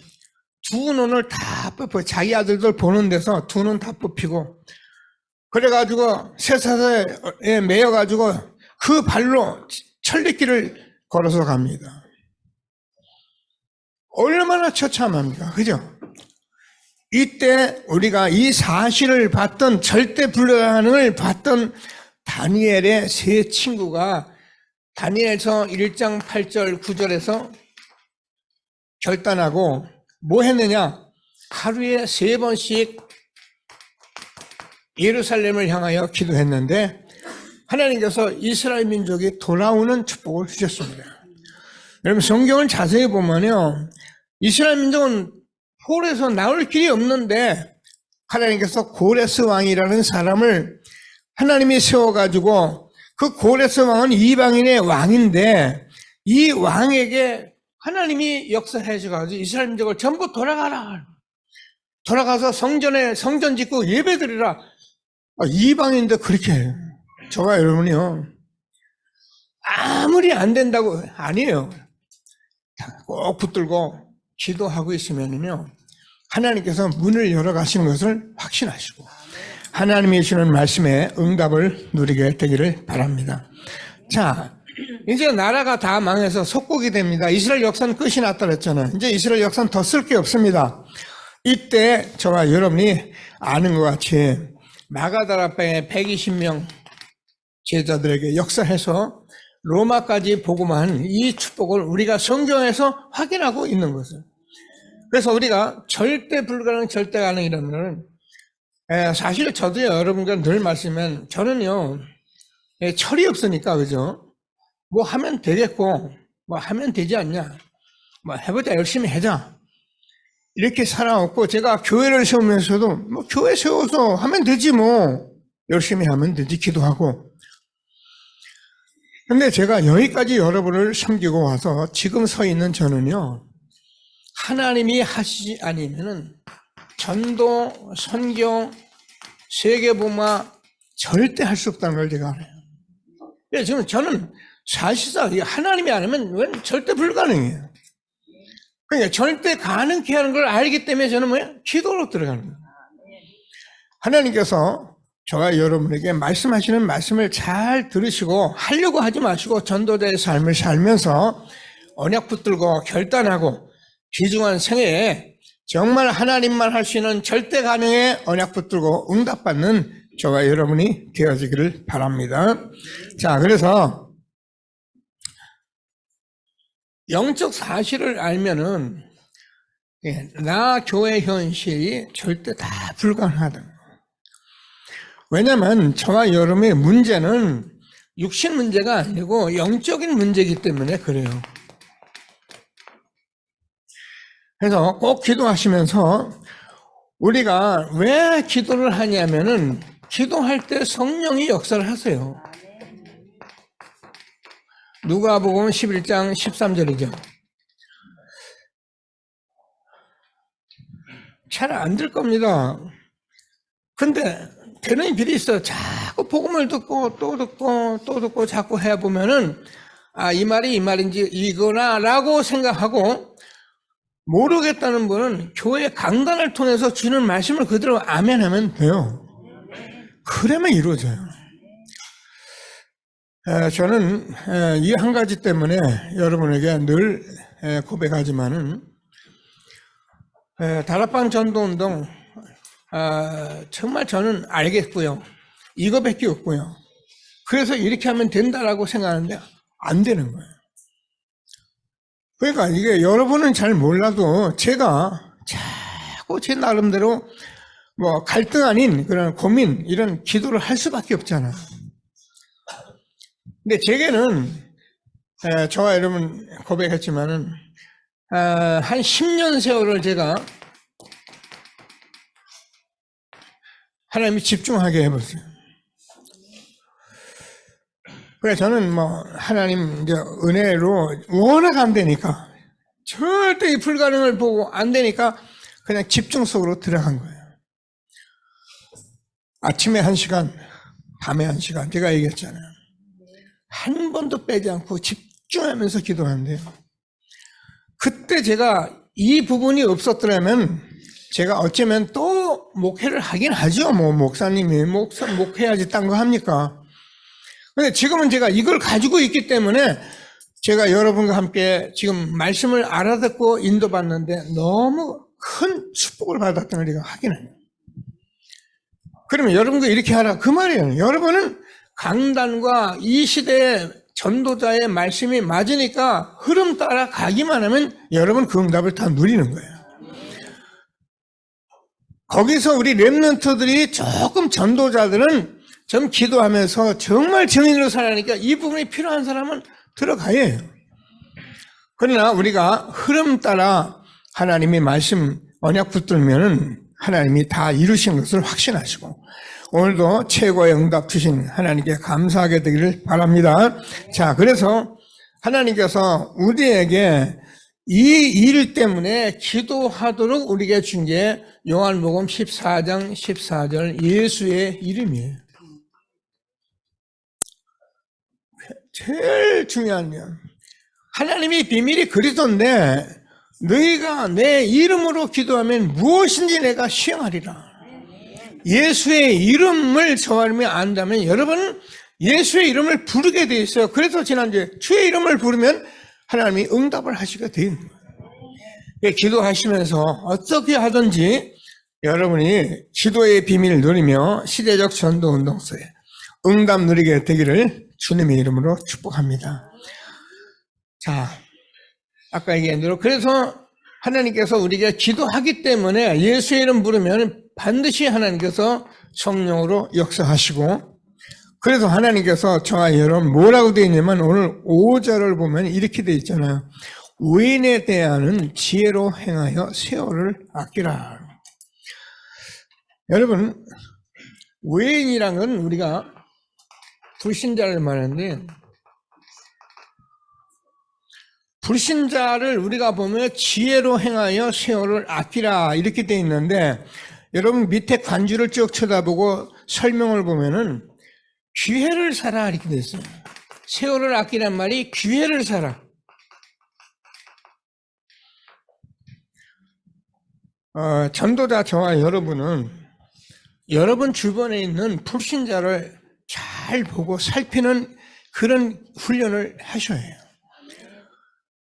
두 눈을 다 뽑고 자기 아들들 보는 데서 두 눈 다 뽑히고 그래가지고 쇠사슬에 매여가지고 그 발로 천리길을 걸어서 갑니다. 얼마나 처참합니까? 그죠? 이때 우리가 이 사실을 봤던 절대 불가능을 봤던 다니엘의 세 친구가 다니엘서 1장 8절 9절에서 결단하고 뭐 했느냐? 하루에 3번씩 예루살렘을 향하여 기도했는데 하나님께서 이스라엘 민족이 돌아오는 축복을 주셨습니다. 여러분 성경을 자세히 보면요. 이스라엘 민족은 포로에서 나올 길이 없는데 하나님께서 고레스 왕이라는 사람을 하나님이 세워가지고 그 고레스 왕은 이방인의 왕인데 이 왕에게 하나님이 역사해줘가지고 이스라엘 민족을 전부 돌아가서 성전 짓고 예배드리라. 이방인인데 그렇게 해요. 저와 여러분이요. 아무리 안 된다고 아니에요. 꼭 붙들고 기도하고 있으면요. 하나님께서 문을 열어 가시는 것을 확신하시고 하나님이 주시는 말씀에 응답을 누리게 되기를 바랍니다. 자, 이제 나라가 다 망해서 속국이 됩니다. 이스라엘 역사는 끝이 났다 그랬잖아요. 이제 이스라엘 역사는 더 쓸 게 없습니다. 이때 저와 여러분이 아는 것 같이 마가다락방에 120명 제자들에게 역사해서 로마까지 복음한 이 축복을 우리가 성경에서 확인하고 있는 것을. 그래서 우리가 절대 불가능, 절대 가능이라면 사실 저도 여러분과 늘 말씀하면 저는요 철이 없으니까 그죠? 뭐 하면 되겠고 뭐 하면 되지 않냐? 뭐 해보자 열심히 하자 이렇게 살아왔고 제가 교회를 세우면서도 뭐 교회 세워서 하면 되지 뭐 열심히 하면 되지 기도하고. 근데 제가 여기까지 여러분을 섬기고 와서 지금 서 있는 저는요 하나님이 하시지 않으면은 전도, 선교, 세계복음화 절대 할 수 없다는 걸 제가 알아요. 그래서 지금 저는 사실상 하나님이 안 하면 절대 불가능해요. 그러니까 절대 가능케 하는 걸 알기 때문에 저는 뭐야? 기도로 들어가는 거예요. 하나님께서 저와 여러분에게 말씀하시는 말씀을 잘 들으시고 하려고 하지 마시고 전도자의 삶을 살면서 언약 붙들고 결단하고 귀중한 생애에 정말 하나님만 할 수 있는 절대 가능의 언약 붙들고 응답받는 저와 여러분이 되어지기를 바랍니다. 자, 그래서 영적 사실을 알면은 나 교회 현실이 절대 다 불가능하다. 왜냐하면 저와 여러분의 문제는 육신 문제가 아니고 영적인 문제이기 때문에 그래요. 그래서 꼭 기도하시면서 우리가 왜 기도를 하냐면은 기도할 때 성령이 역사를 하세요. 누가복음 11장 13절이죠. 잘 안 될 겁니다. 근데 되는 길이 있어요. 자꾸 복음을 듣고 또 듣고 또 듣고 자꾸 해보면은 이 말이 이 말인지 이거나 라고 생각하고 모르겠다는 분은 교회 강단을 통해서 주는 말씀을 그대로 아멘하면 돼요. 그러면 이루어져요. 저는 이 한 가지 때문에 여러분에게 늘 고백하지만은 다락방 전도운동 정말 저는 알겠고요. 이거밖에 없고요. 그래서 이렇게 하면 된다라고 생각하는데 안 되는 거예요. 그러니까 이게 여러분은 잘 몰라도 제가 자꾸 제 나름대로 뭐 갈등 아닌 그런 고민 이런 기도를 할 수밖에 없잖아요. 근데 제게는 저와 여러분 고백했지만은 한 10년 세월을 제가 하나님이 집중하게 해보세요. 그래 저는 뭐 하나님 이제 은혜로 워낙 안 되니까 절대 이 불가능을 보고 안 되니까 그냥 집중 속으로 들어간 거예요. 아침에 1시간, 밤에 1시간 제가 얘기했잖아요. 한 번도 빼지 않고 집중하면서 기도하는데요. 그때 제가 이 부분이 없었더라면 제가 어쩌면 또 목회를 하긴 하죠. 뭐 목사님이 목회야지 딴 거 합니까? 근데 지금은 제가 이걸 가지고 있기 때문에 제가 여러분과 함께 지금 말씀을 알아듣고 인도받는데 너무 큰 축복을 받았던 걸 제가 확인해요. 그러면 여러분도 이렇게 하라 그 말이에요. 여러분은 강단과 이 시대의 전도자의 말씀이 맞으니까 흐름 따라 가기만 하면 여러분 그 응답을 다 누리는 거예요. 거기서 우리 렘넌트들이 조금 전도자들은 좀 기도하면서 정말 증인으로 살아가니까 이 부분이 필요한 사람은 들어가야 해요. 그러나 우리가 흐름 따라 하나님의 말씀 언약 붙들면은 하나님이 다 이루신 것을 확신하시고 오늘도 최고의 응답 주신 하나님께 감사하게 되기를 바랍니다. 자, 그래서 하나님께서 우리에게 이 일 때문에 기도하도록 우리에게 준 게 요한복음 14장 14절 예수의 이름이에요. 제일 중요한 면 하나님이 비밀이 그리스도인데 너희가 내 이름으로 기도하면 무엇인지 내가 시행하리라. 예수의 이름을 저 하나님이 안다면 여러분은 예수의 이름을 부르게 돼 있어요. 그래서 지난주에 주의 이름을 부르면 하나님이 응답을 하시게 돼 있는 거예요. 기도하시면서 어떻게 하든지 여러분이 기도의 비밀을 누리며 시대적 전도운동소에 응답 누리게 되기를 주님의 이름으로 축복합니다. 자, 아까 얘기한 대로 그래서 하나님께서 우리가 기도하기 때문에 예수의 이름 부르면 반드시 하나님께서 성령으로 역사하시고 그래서 하나님께서 저와 여러분 뭐라고 되어 있냐면 오늘 5절을 보면 이렇게 되어 있잖아요. 의인에 대하는 지혜로 행하여 세월을 아끼라. 여러분 의인이란 건 우리가 불신자를 말하는데 불신자를 우리가 보면 지혜로 행하여 세월을 아끼라 이렇게 되어 있는데 여러분 밑에 간주를 쭉 쳐다보고 설명을 보면은 기회를 사라 이렇게 되어 있어요. 세월을 아끼란 말이 기회를 사라. 전도자 저와 여러분은 여러분 주변에 있는 불신자를 잘 보고 살피는 그런 훈련을 하셔야 해요.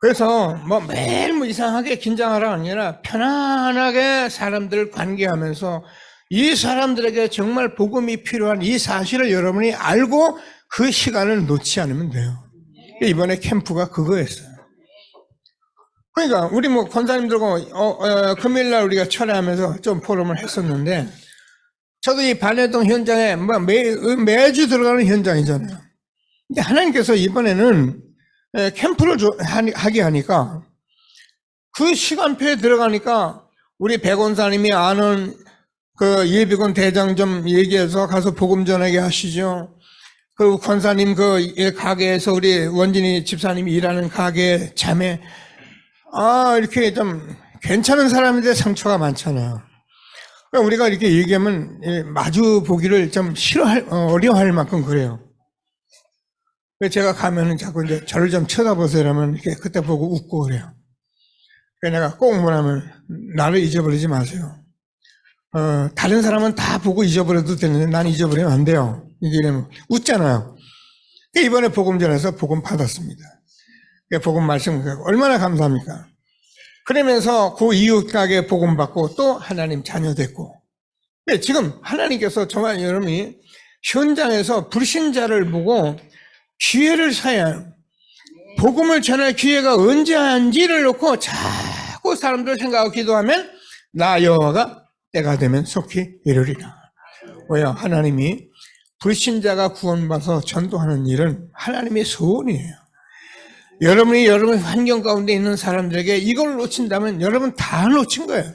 그래서 매일 이상하게 긴장하라 아니라 편안하게 사람들을 관계하면서 이 사람들에게 정말 복음이 필요한 이 사실을 여러분이 알고 그 시간을 놓지 않으면 돼요. 이번에 캠프가 그거였어요. 그러니까 우리 권사님들과 금요일날 우리가 철회하면서 좀 포럼을 했었는데 저도 이 반해동 현장에 매주 들어가는 현장이잖아요. 근데 하나님께서 이번에는 캠프를 하게 하니까 그 시간표에 들어가니까 우리 백원사님이 아는 그 예비군 대장 좀 얘기해서 가서 복음 전하게 하시죠. 그리고 권사님 그 가게에서 우리 원진이 집사님이 일하는 가게 자매 이렇게 좀 괜찮은 사람인데 상처가 많잖아요. 그러니까 우리가 이렇게 얘기하면 마주 보기를 좀 어려워할 만큼 그래요. 제가 가면은 자꾸 이제 저를 좀 쳐다보세요 이러면 이렇게 그때 보고 웃고 그래요. 그래서 내가 꼭 뭐냐면 나를 잊어버리지 마세요. 다른 사람은 다 보고 잊어버려도 되는데 난 잊어버리면 안 돼요. 이러면 웃잖아요. 이번에 복음 전해서 복음 받았습니다. 복음 말씀 얼마나 감사합니까? 그러면서 그 이웃 가게 복음 받고 또 하나님 자녀 됐고. 지금 하나님께서 정말 여러분이 현장에서 불신자를 보고 기회를 사야 해요. 복음을 전할 기회가 언제 한지를 놓고 자꾸 사람들 생각하고 기도하면 나 여호와가 때가 되면 속히 이르리라. 왜요? 하나님이 불신자가 구원받아서 전도하는 일은 하나님의 소원이에요. 여러분이 여러분의 환경 가운데 있는 사람들에게 이걸 놓친다면 여러분 다 놓친 거예요.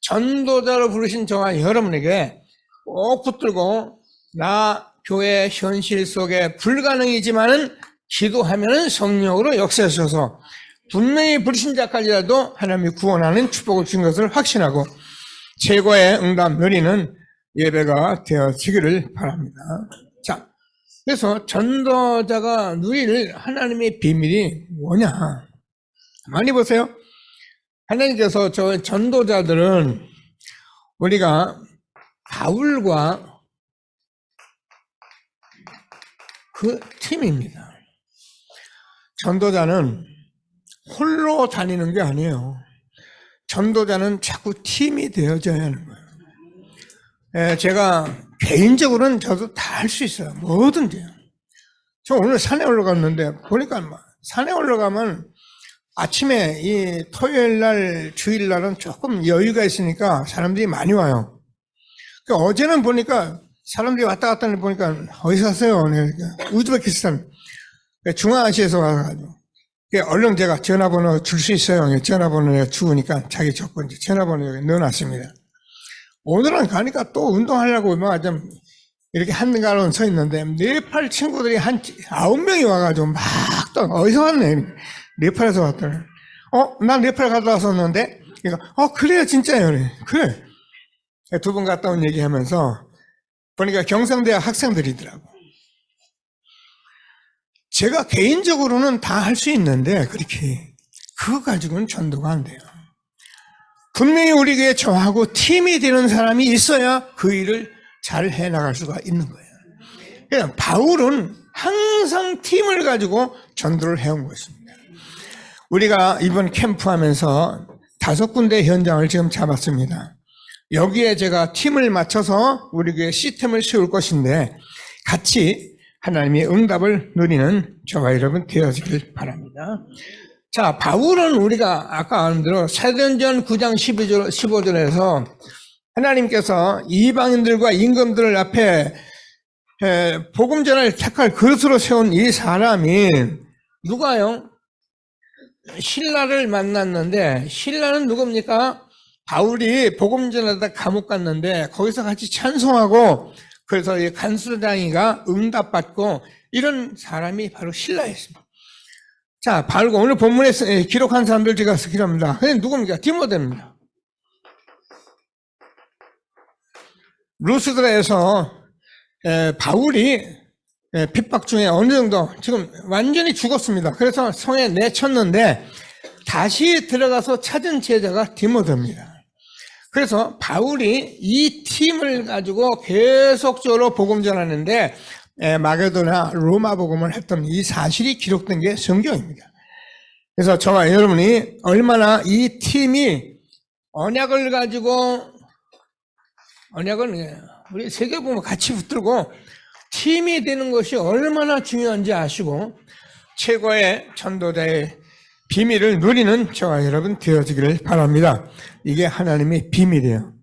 전도자로 부르신 저와 여러분에게 꼭 붙들고 나 교회 현실 속에 불가능이지만은 기도하면은 성령으로 역사하셔서 분명히 불신자까지라도 하나님이 구원하는 축복을 준 것을 확신하고 최고의 응답 누리는 예배가 되어지기를 바랍니다. 자, 그래서 전도자가 누릴 하나님의 비밀이 뭐냐? 많이 보세요. 하나님께서 저 전도자들은 우리가 바울과 그 팀입니다. 전도자는 홀로 다니는 게 아니에요. 전도자는 자꾸 팀이 되어져야 하는 거예요. 제가 개인적으로는 저도 다 할 수 있어요. 뭐든지요. 저 오늘 산에 올라갔는데 보니까 산에 올라가면 아침에 이 토요일 날, 주일 날은 조금 여유가 있으니까 사람들이 많이 와요. 그러니까 어제는 보니까 사람들이 왔다 갔다 하는 보니까 어디서 왔어요? 그러니까 우즈베키스탄 중앙아시아에서 와가지고 얼른 제가 전화번호 줄 수 있어요. 전화번호 주우니까 자기 조건 전화번호 여기 넣어놨습니다. 오늘은 가니까 또 운동하려고 막 좀 이렇게 한가로운 서 있는데 네팔 친구들이 한 9명이 와가지고 막 또 어디서 왔네. 네팔에서 왔더니 난 네팔 갔다 왔었는데 그래요 진짜요. 그래. 두 분 갔다 온 얘기하면서 보니까 경상대학 학생들이더라고. 제가 개인적으로는 다 할 수 있는데 그렇게 그거 가지고는 전도가 안 돼요. 분명히 우리 교회에 저하고 팀이 되는 사람이 있어야 그 일을 잘 해나갈 수가 있는 거예요. 그냥 바울은 항상 팀을 가지고 전도를 해온 것입니다. 우리가 이번 캠프하면서 5군데 현장을 지금 잡았습니다. 여기에 제가 팀을 맞춰서 우리 교회 시스템을 세울 것인데 같이 하나님의 응답을 누리는 저와 여러분 되어지길 바랍니다. 자, 바울은 우리가 아까 안 들어 사도행전 9장 15절에서 하나님께서 이방인들과 임금들 앞에 복음 전을 택할 그릇으로 세운 이 사람이 누가요? 신라를 만났는데 신라는 누굽니까? 바울이 복음 전하다 감옥 갔는데 거기서 같이 찬송하고 그래서 이 간수장이가 응답받고 이런 사람이 바로 신라였습니다. 자, 바울과 오늘 본문에 기록한 사람들 제가 기록합니다. 근데 누굽니까? 디모데입니다. 루스드라에서 바울이 핍박 중에 어느 정도 지금 완전히 죽었습니다. 그래서 성에 내쳤는데 다시 들어가서 찾은 제자가 디모데입니다. 그래서 바울이 이 팀을 가지고 계속적으로 복음 전하는데 마게도나 로마 복음을 했던 이 사실이 기록된 게 성경입니다. 그래서 저와 여러분이 얼마나 이 팀이 언약을 가지고 언약은 우리 세계복음 같이 붙들고 팀이 되는 것이 얼마나 중요한지 아시고 최고의 전도자의 비밀을 누리는 저와 여러분 되어지기를 바랍니다. 이게 하나님의 비밀이에요.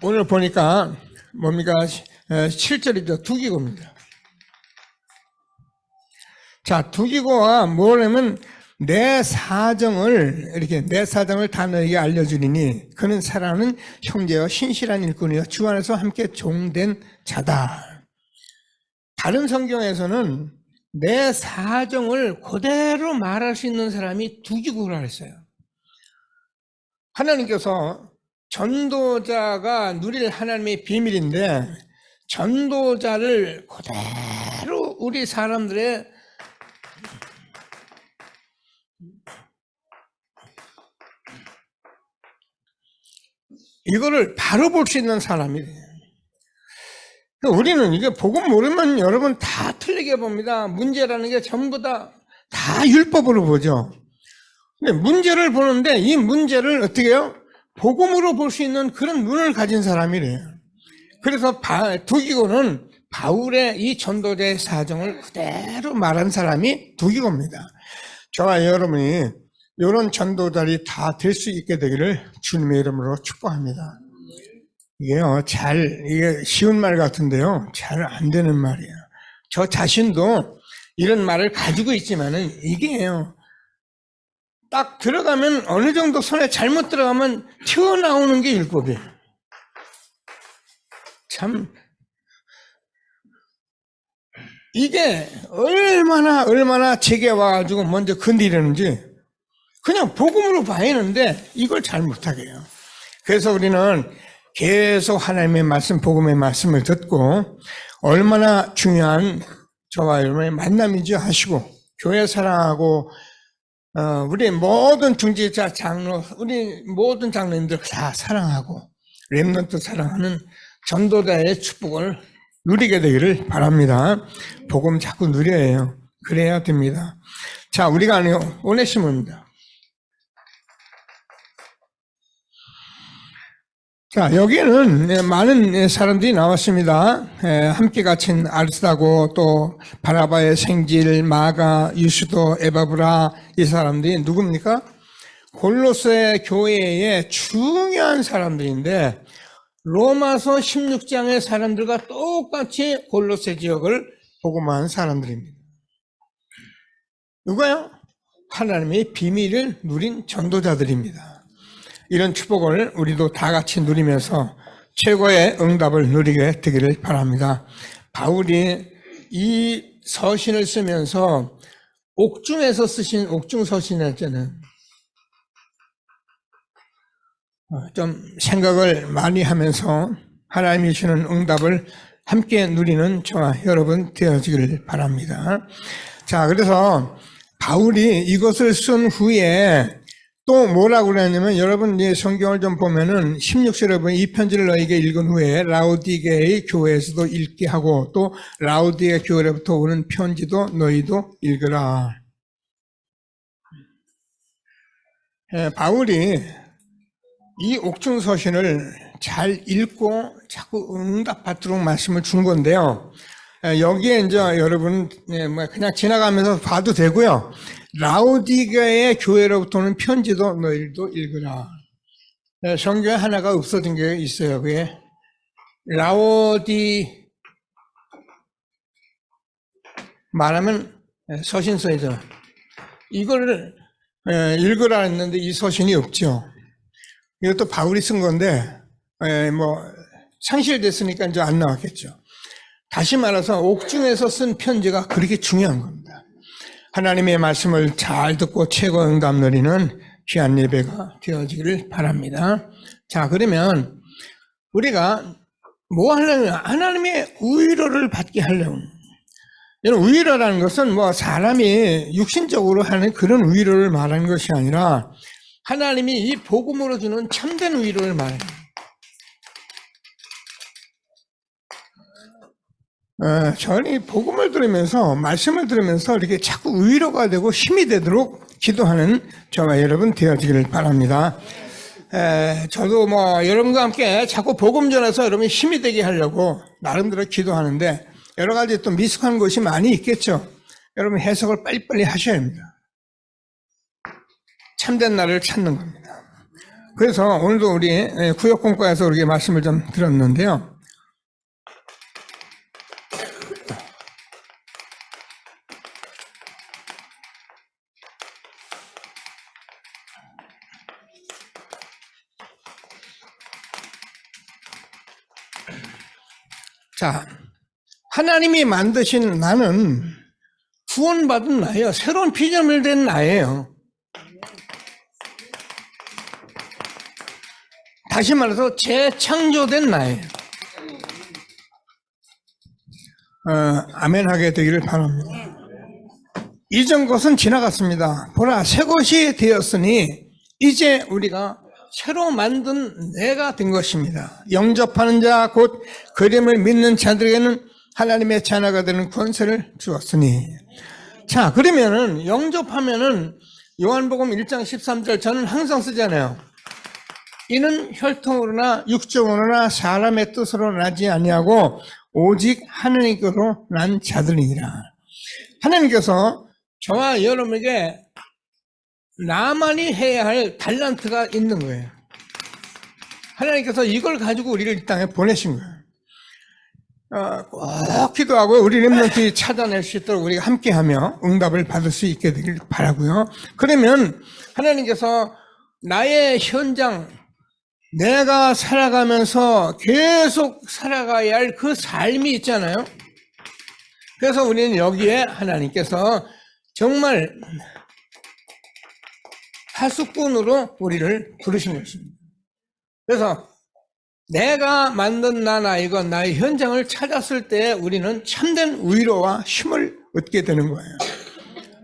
오늘 보니까 뭡니까? 7절이죠. 두기고입니다. 자, 두기고가 뭐냐면 내 사정을 다 너에게 알려주리니 그는 사랑하는 형제와 신실한 일꾼이여 주 안에서 함께 종된 자다. 다른 성경에서는 내 사정을 그대로 말할 수 있는 사람이 두기고라 했어요. 하나님께서 전도자가 누릴 하나님의 비밀인데 전도자를 그대로 우리 사람들의 이거를 바로 볼 수 있는 사람이 돼요. 우리는 이게 복음 모르면 여러분 다 틀리게 봅니다. 문제라는 게 전부 다 율법으로 보죠. 근데 문제를 보는데 이 문제를 어떻게 해요? 복음으로 볼 수 있는 그런 눈을 가진 사람이래요. 그래서 두기고는 바울의 이 전도자의 사정을 그대로 말한 사람이 두기고입니다. 저와 여러분이 이런 전도자들이 다 될 수 있게 되기를 주님의 이름으로 축복합니다. 이게 쉬운 말 같은데요. 잘 안 되는 말이에요. 저 자신도 이런 말을 가지고 있지만은 이게요. 딱 들어가면 어느 정도 손에 잘못 들어가면 튀어나오는 게 율법이에요. 참 이게 얼마나 제게 와가지고 먼저 건드리는지 그냥 복음으로 봐야하는데 이걸 잘 못하게 해요. 그래서 우리는 계속 하나님의 말씀, 복음의 말씀을 듣고 얼마나 중요한 저와 여러분의 만남인지 하시고 교회 사랑하고 우리 모든 중직자 장로, 우리 모든 장로님들 다 사랑하고 렘넌트 사랑하는 전도자의 축복을 누리게 되기를 바랍니다. 복음 자꾸 누려야 해요. 그래야 됩니다. 자, 우리가 아니요 오네시모입니다. 자, 여기에는 많은 사람들이 나왔습니다. 함께 갇힌 아르스다고 또 바나바의 생질, 마가, 유수도, 에바브라 이 사람들이 누굽니까? 골로새 교회의 중요한 사람들인데 로마서 16장의 사람들과 똑같이 골로새 지역을 복음한 사람들입니다. 누가요? 하나님의 비밀을 누린 전도자들입니다. 이런 축복을 우리도 다 같이 누리면서 최고의 응답을 누리게 되기를 바랍니다. 바울이 이 서신을 쓰면서 옥중에서 쓰신 옥중 서신이었잖아요. 좀 생각을 많이 하면서 하나님이 주시는 응답을 함께 누리는 저와 여러분 되어지기를 바랍니다. 자, 그래서 바울이 이것을 쓴 후에 또 뭐라고 그랬냐면 여러분 이 성경을 좀 보면은 16절에 보면 이 편지를 너에게 읽은 후에 라우디게의 교회에서도 읽게 하고 또 라우디게 교회로부터 오는 편지도 너희도 읽으라. 바울이 이 옥중서신을 잘 읽고 자꾸 응답받도록 말씀을 준 건데요. 여기에 이제 여러분 그냥 지나가면서 봐도 되고요. 라우디게의 교회로부터 오는 편지도 너희도 읽으라. 성경에 하나가 없어진 게 있어요. 그게 라우디 말하면 서신서이죠. 이거를 읽으라 했는데 이 서신이 없죠. 이것도 바울이 쓴 건데 상실됐으니까 이제 안 나왔겠죠. 다시 말해서 옥중에서 쓴 편지가 그렇게 중요한 겁니다. 하나님의 말씀을 잘 듣고 최고 응답 누리는 귀한 예배가 되어지기를 바랍니다. 자, 그러면 우리가 뭐 하려면 하나님의 위로를 받게 하려면 위로라는 것은 사람이 육신적으로 하는 그런 위로를 말하는 것이 아니라 하나님이 이 복음으로 주는 참된 위로를 말합니다. 저는 복음을 들으면서 말씀을 들으면서 이렇게 자꾸 위로가 되고 힘이 되도록 기도하는 저와 여러분 되어지기를 바랍니다. 저도 여러분과 함께 자꾸 복음 전해서 여러분이 힘이 되게 하려고 나름대로 기도하는데 여러 가지 또 미숙한 것이 많이 있겠죠. 여러분 해석을 빨리빨리 하셔야 합니다. 참된 나를 찾는 겁니다. 그래서 오늘도 우리 구역공과에서 우리에게 말씀을 좀 들었는데요. 자, 하나님이 만드신 나는 구원받은 나예요. 새로운 피조물 된 나예요. 다시 말해서 재창조된 나예요. 아멘 하게 되기를 바랍니다. 이전 것은 지나갔습니다. 보라, 새 것이 되었으니 이제 우리가 새로 만든 내가 된 것입니다. 영접하는 자 곧 그림을 믿는 자들에게는 하나님의 자녀가 되는 권세를 주었으니. 자, 그러면은 영접하면은 요한복음 1장 13절 저는 항상 쓰잖아요. 이는 혈통으로나 육정으로나 사람의 뜻으로 나지 아니하고 오직 하느님께로 난 자들이니라. 하나님께서 저와 여러분에게 나만이 해야 할 달란트가 있는 거예요. 하나님께서 이걸 가지고 우리를 이 땅에 보내신 거예요. 꼭 기도하고 우리 렘넌트 찾아낼 수 있도록 우리가 함께하며 응답을 받을 수 있게 되길 바라고요. 그러면 하나님께서 나의 현장, 내가 살아가면서 계속 살아가야 할 그 삶이 있잖아요. 그래서 우리는 여기에 하나님께서 정말 파수꾼으로 우리를 부르신 것입니다. 그래서 내가 만든 나이건 나의 현장을 찾았을 때 우리는 참된 위로와 힘을 얻게 되는 거예요.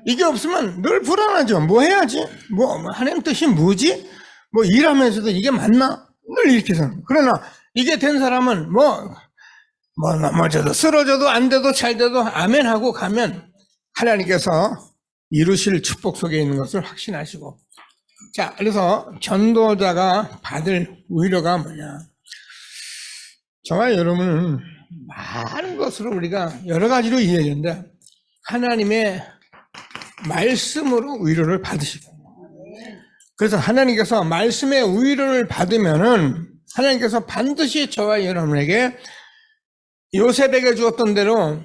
이게 없으면 늘 불안하죠. 뭐 해야지? 하나님 뜻이 뭐지? 일하면서도 이게 맞나? 늘 이렇게 생각해요. 그러나 이게 된 사람은 넘어져도 쓰러져도 안 돼도 잘 돼도 아멘 하고 가면 하나님께서 이루실 축복 속에 있는 것을 확신하시고. 자, 그래서 전도자가 받을 위로가 뭐냐? 저와 여러분은 많은 것으로 우리가 여러 가지로 이해하는데 하나님의 말씀으로 위로를 받으시고, 그래서 하나님께서 말씀의 위로를 받으면은 하나님께서 반드시 저와 여러분에게 요셉에게 주었던 대로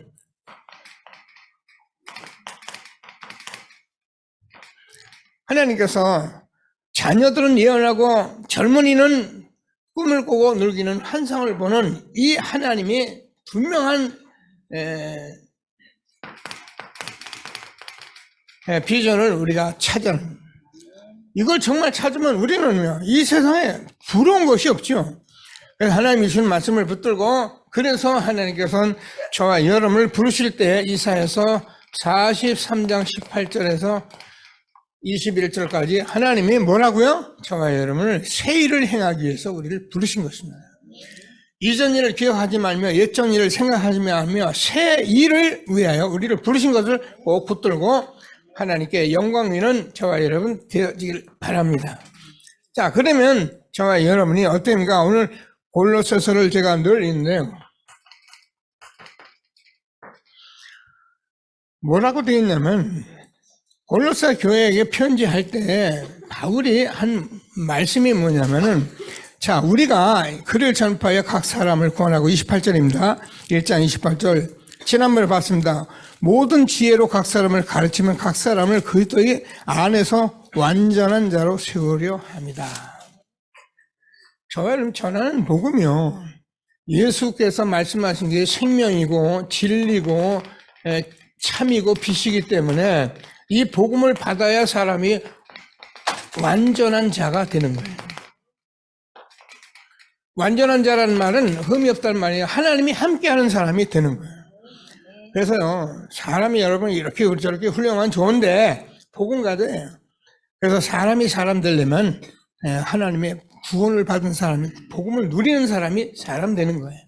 하나님께서 자녀들은 예언하고 젊은이는 꿈을 꾸고 늙이는 환상을 보는 이 하나님이 분명한 비전을 우리가 찾아야 합니다. 이걸 정말 찾으면 우리는 이 세상에 부러운 것이 없죠. 그래서 하나님이 주신 말씀을 붙들고, 그래서 하나님께서는 저와 여러분을 부르실 때 이사야서 43장 18절에서 21절까지 하나님이 뭐라고요? 저와 여러분을 새 일을 행하기 위해서 우리를 부르신 것입니다. 이전 일을 기억하지 말며 옛전 일을 생각하지 말며 새 일을 위하여 우리를 부르신 것을 꼭 붙들고 하나님께 영광이는 저와 여러분 되어지길 바랍니다. 자, 그러면 저와 여러분이 어떻습니까? 오늘 골로새서를 제가 늘 읽는데요. 뭐라고 되어 있냐면, 골로새 교회에게 편지할 때 바울이 한 말씀이 뭐냐면은, 자, 우리가 글을 전파하여 각 사람을 구원하고, 28절입니다. 1장 28절. 지난번에 봤습니다. 모든 지혜로 각 사람을 가르치면 각 사람을 그리스도의 안에서 완전한 자로 세우려 합니다. 저희는 전하는 복음이요, 예수께서 말씀하신 게 생명이고 진리고 참이고 빛이기 때문에 이 복음을 받아야 사람이 완전한 자가 되는 거예요. 완전한 자라는 말은 흠이 없다는 말이에요. 하나님이 함께하는 사람이 되는 거예요. 그래서요, 사람이 여러분 이렇게 저렇게 훌륭한 좋은데 복음가도예요. 그래서 사람이 사람 되려면 하나님의 구원을 받은 사람이, 복음을 누리는 사람이 사람 되는 거예요.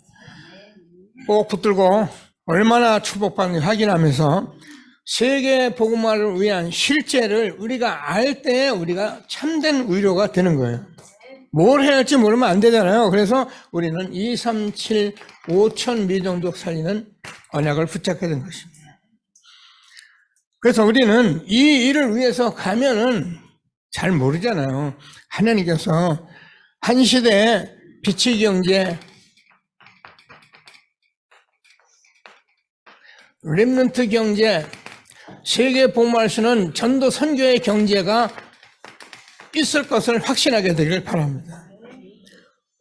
꼭 붙들고 얼마나 축복받는지 확인하면서 세계 복음화를 위한 실제를 우리가 알 때 우리가 참된 위로가 되는 거예요. 뭘 해야 할지 모르면 안 되잖아요. 그래서 우리는 237 5천 미종족 살리는 언약을 붙잡게 된 것입니다. 그래서 우리는 이 일을 위해서 가면은 잘 모르잖아요. 하나님께서 한 시대에 빛의 경제, 렘넌트 경제, 세계 복음화할 수 있는 전도 선교의 경제가 있을 것을 확신하게 되길 바랍니다.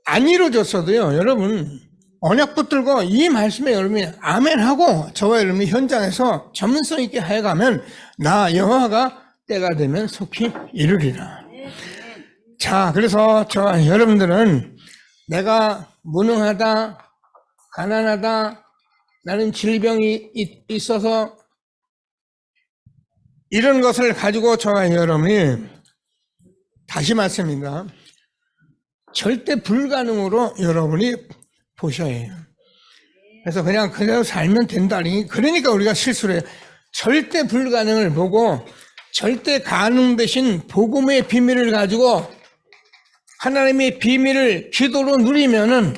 안 이루어졌어도요, 여러분 언약 붙들고 이 말씀에 여러분이 아멘하고 저와 여러분이 현장에서 전문성 있게 해가면 나 여호와가 때가 되면 속히 이루리라. 자, 그래서 저와 여러분들은 내가 무능하다, 가난하다, 나는 질병이 있어서 이런 것을 가지고 저와 여러분이, 다시 말씀입니다, 절대 불가능으로 여러분이 보셔야 해요. 그래서 그냥 그대로 살면 된다니, 그러니까 우리가 실수를 해요. 절대 불가능을 보고 절대 가능 대신 복음의 비밀을 가지고 하나님의 비밀을 기도로 누리면은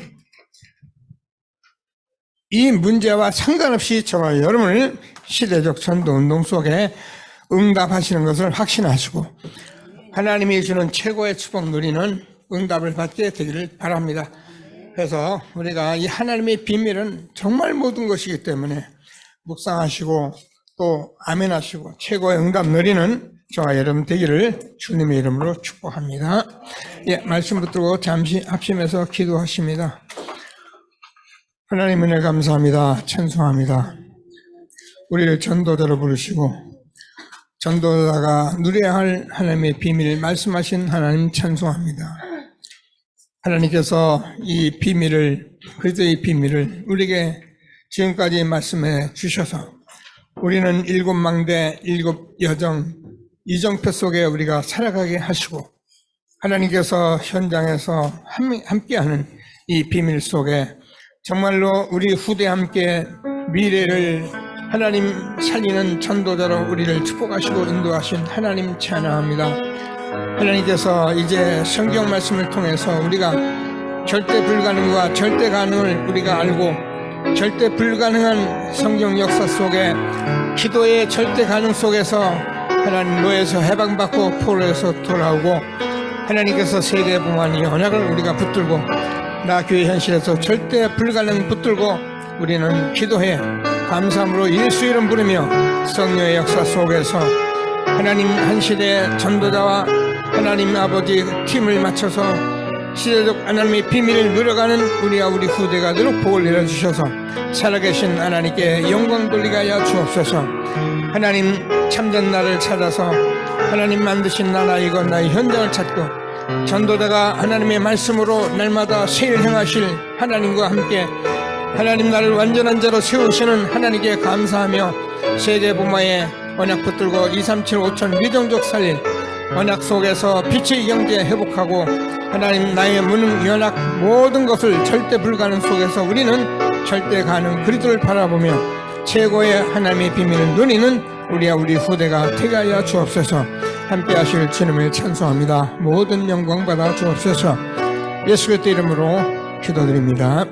이 문제와 상관없이 저와 여러분을 시대적 전도 운동 속에 응답하시는 것을 확신하시고 하나님이 주는 최고의 축복 누리는 응답을 받게 되기를 바랍니다. 그래서 우리가 이 하나님의 비밀은 정말 모든 것이기 때문에 묵상하시고 또 아멘하시고 최고의 응답 누리는 저와 여러분 되기를 주님의 이름으로 축복합니다. 예, 말씀 붙들고 잠시 합심해서 기도하십니다. 하나님 은혜 감사합니다. 찬송합니다. 우리를 전도자로 부르시고 전도자가 누려야 할 하나님의 비밀을 말씀하신 하나님 찬송합니다. 하나님께서 이 비밀을, 그리스도의 비밀을 우리에게 지금까지 말씀해 주셔서 우리는 일곱 망대, 일곱 여정, 이정표 속에 우리가 살아가게 하시고 하나님께서 현장에서 함께하는 이 비밀 속에 정말로 우리 후대와 함께 미래를 하나님 살리는 전도자로 우리를 축복하시고 인도하신 하나님 찬양합니다. 하나님께서 이제 성경 말씀을 통해서 우리가 절대 불가능과 절대 가능을 우리가 알고 절대 불가능한 성경 역사 속에 기도의 절대 가능 속에서 하나님 노예에서 해방받고 포로에서 돌아오고 하나님께서 세대 봉안이 언약을 우리가 붙들고 나 교회 현실에서 절대 불가능 붙들고 우리는 기도해 감사함으로 예수 이름 부르며 성령의 역사 속에서 하나님 한 시대 전도자와 하나님 아버지 팀을 맞춰서 시대적 하나님의 비밀을 누려가는 우리와 우리 후대가 되도록 복을 내려주셔서 살아계신 하나님께 영광 돌리게 하여 주옵소서. 하나님 참된 나를 찾아서 하나님 만드신 나라 이건 나의 현장을 찾고 전도자가 하나님의 말씀으로 날마다 새 일 행하실 하나님과 함께 하나님 나를 완전한 자로 세우시는 하나님께 감사하며 세대 부마의 언약 붙들고 237 5천 미정족 살린 언약 속에서 빛의 경제 회복하고 하나님 나의 무능 연약 모든 것을 절대 불가능 속에서 우리는 절대 가능 그리스도를 바라보며 최고의 하나님의 비밀을 누리는 우리와 우리 후대가 되게 하여 주옵소서. 함께 하실 주님을 찬송합니다. 모든 영광 받아 주옵소서. 예수 그리스도 이름으로 기도드립니다.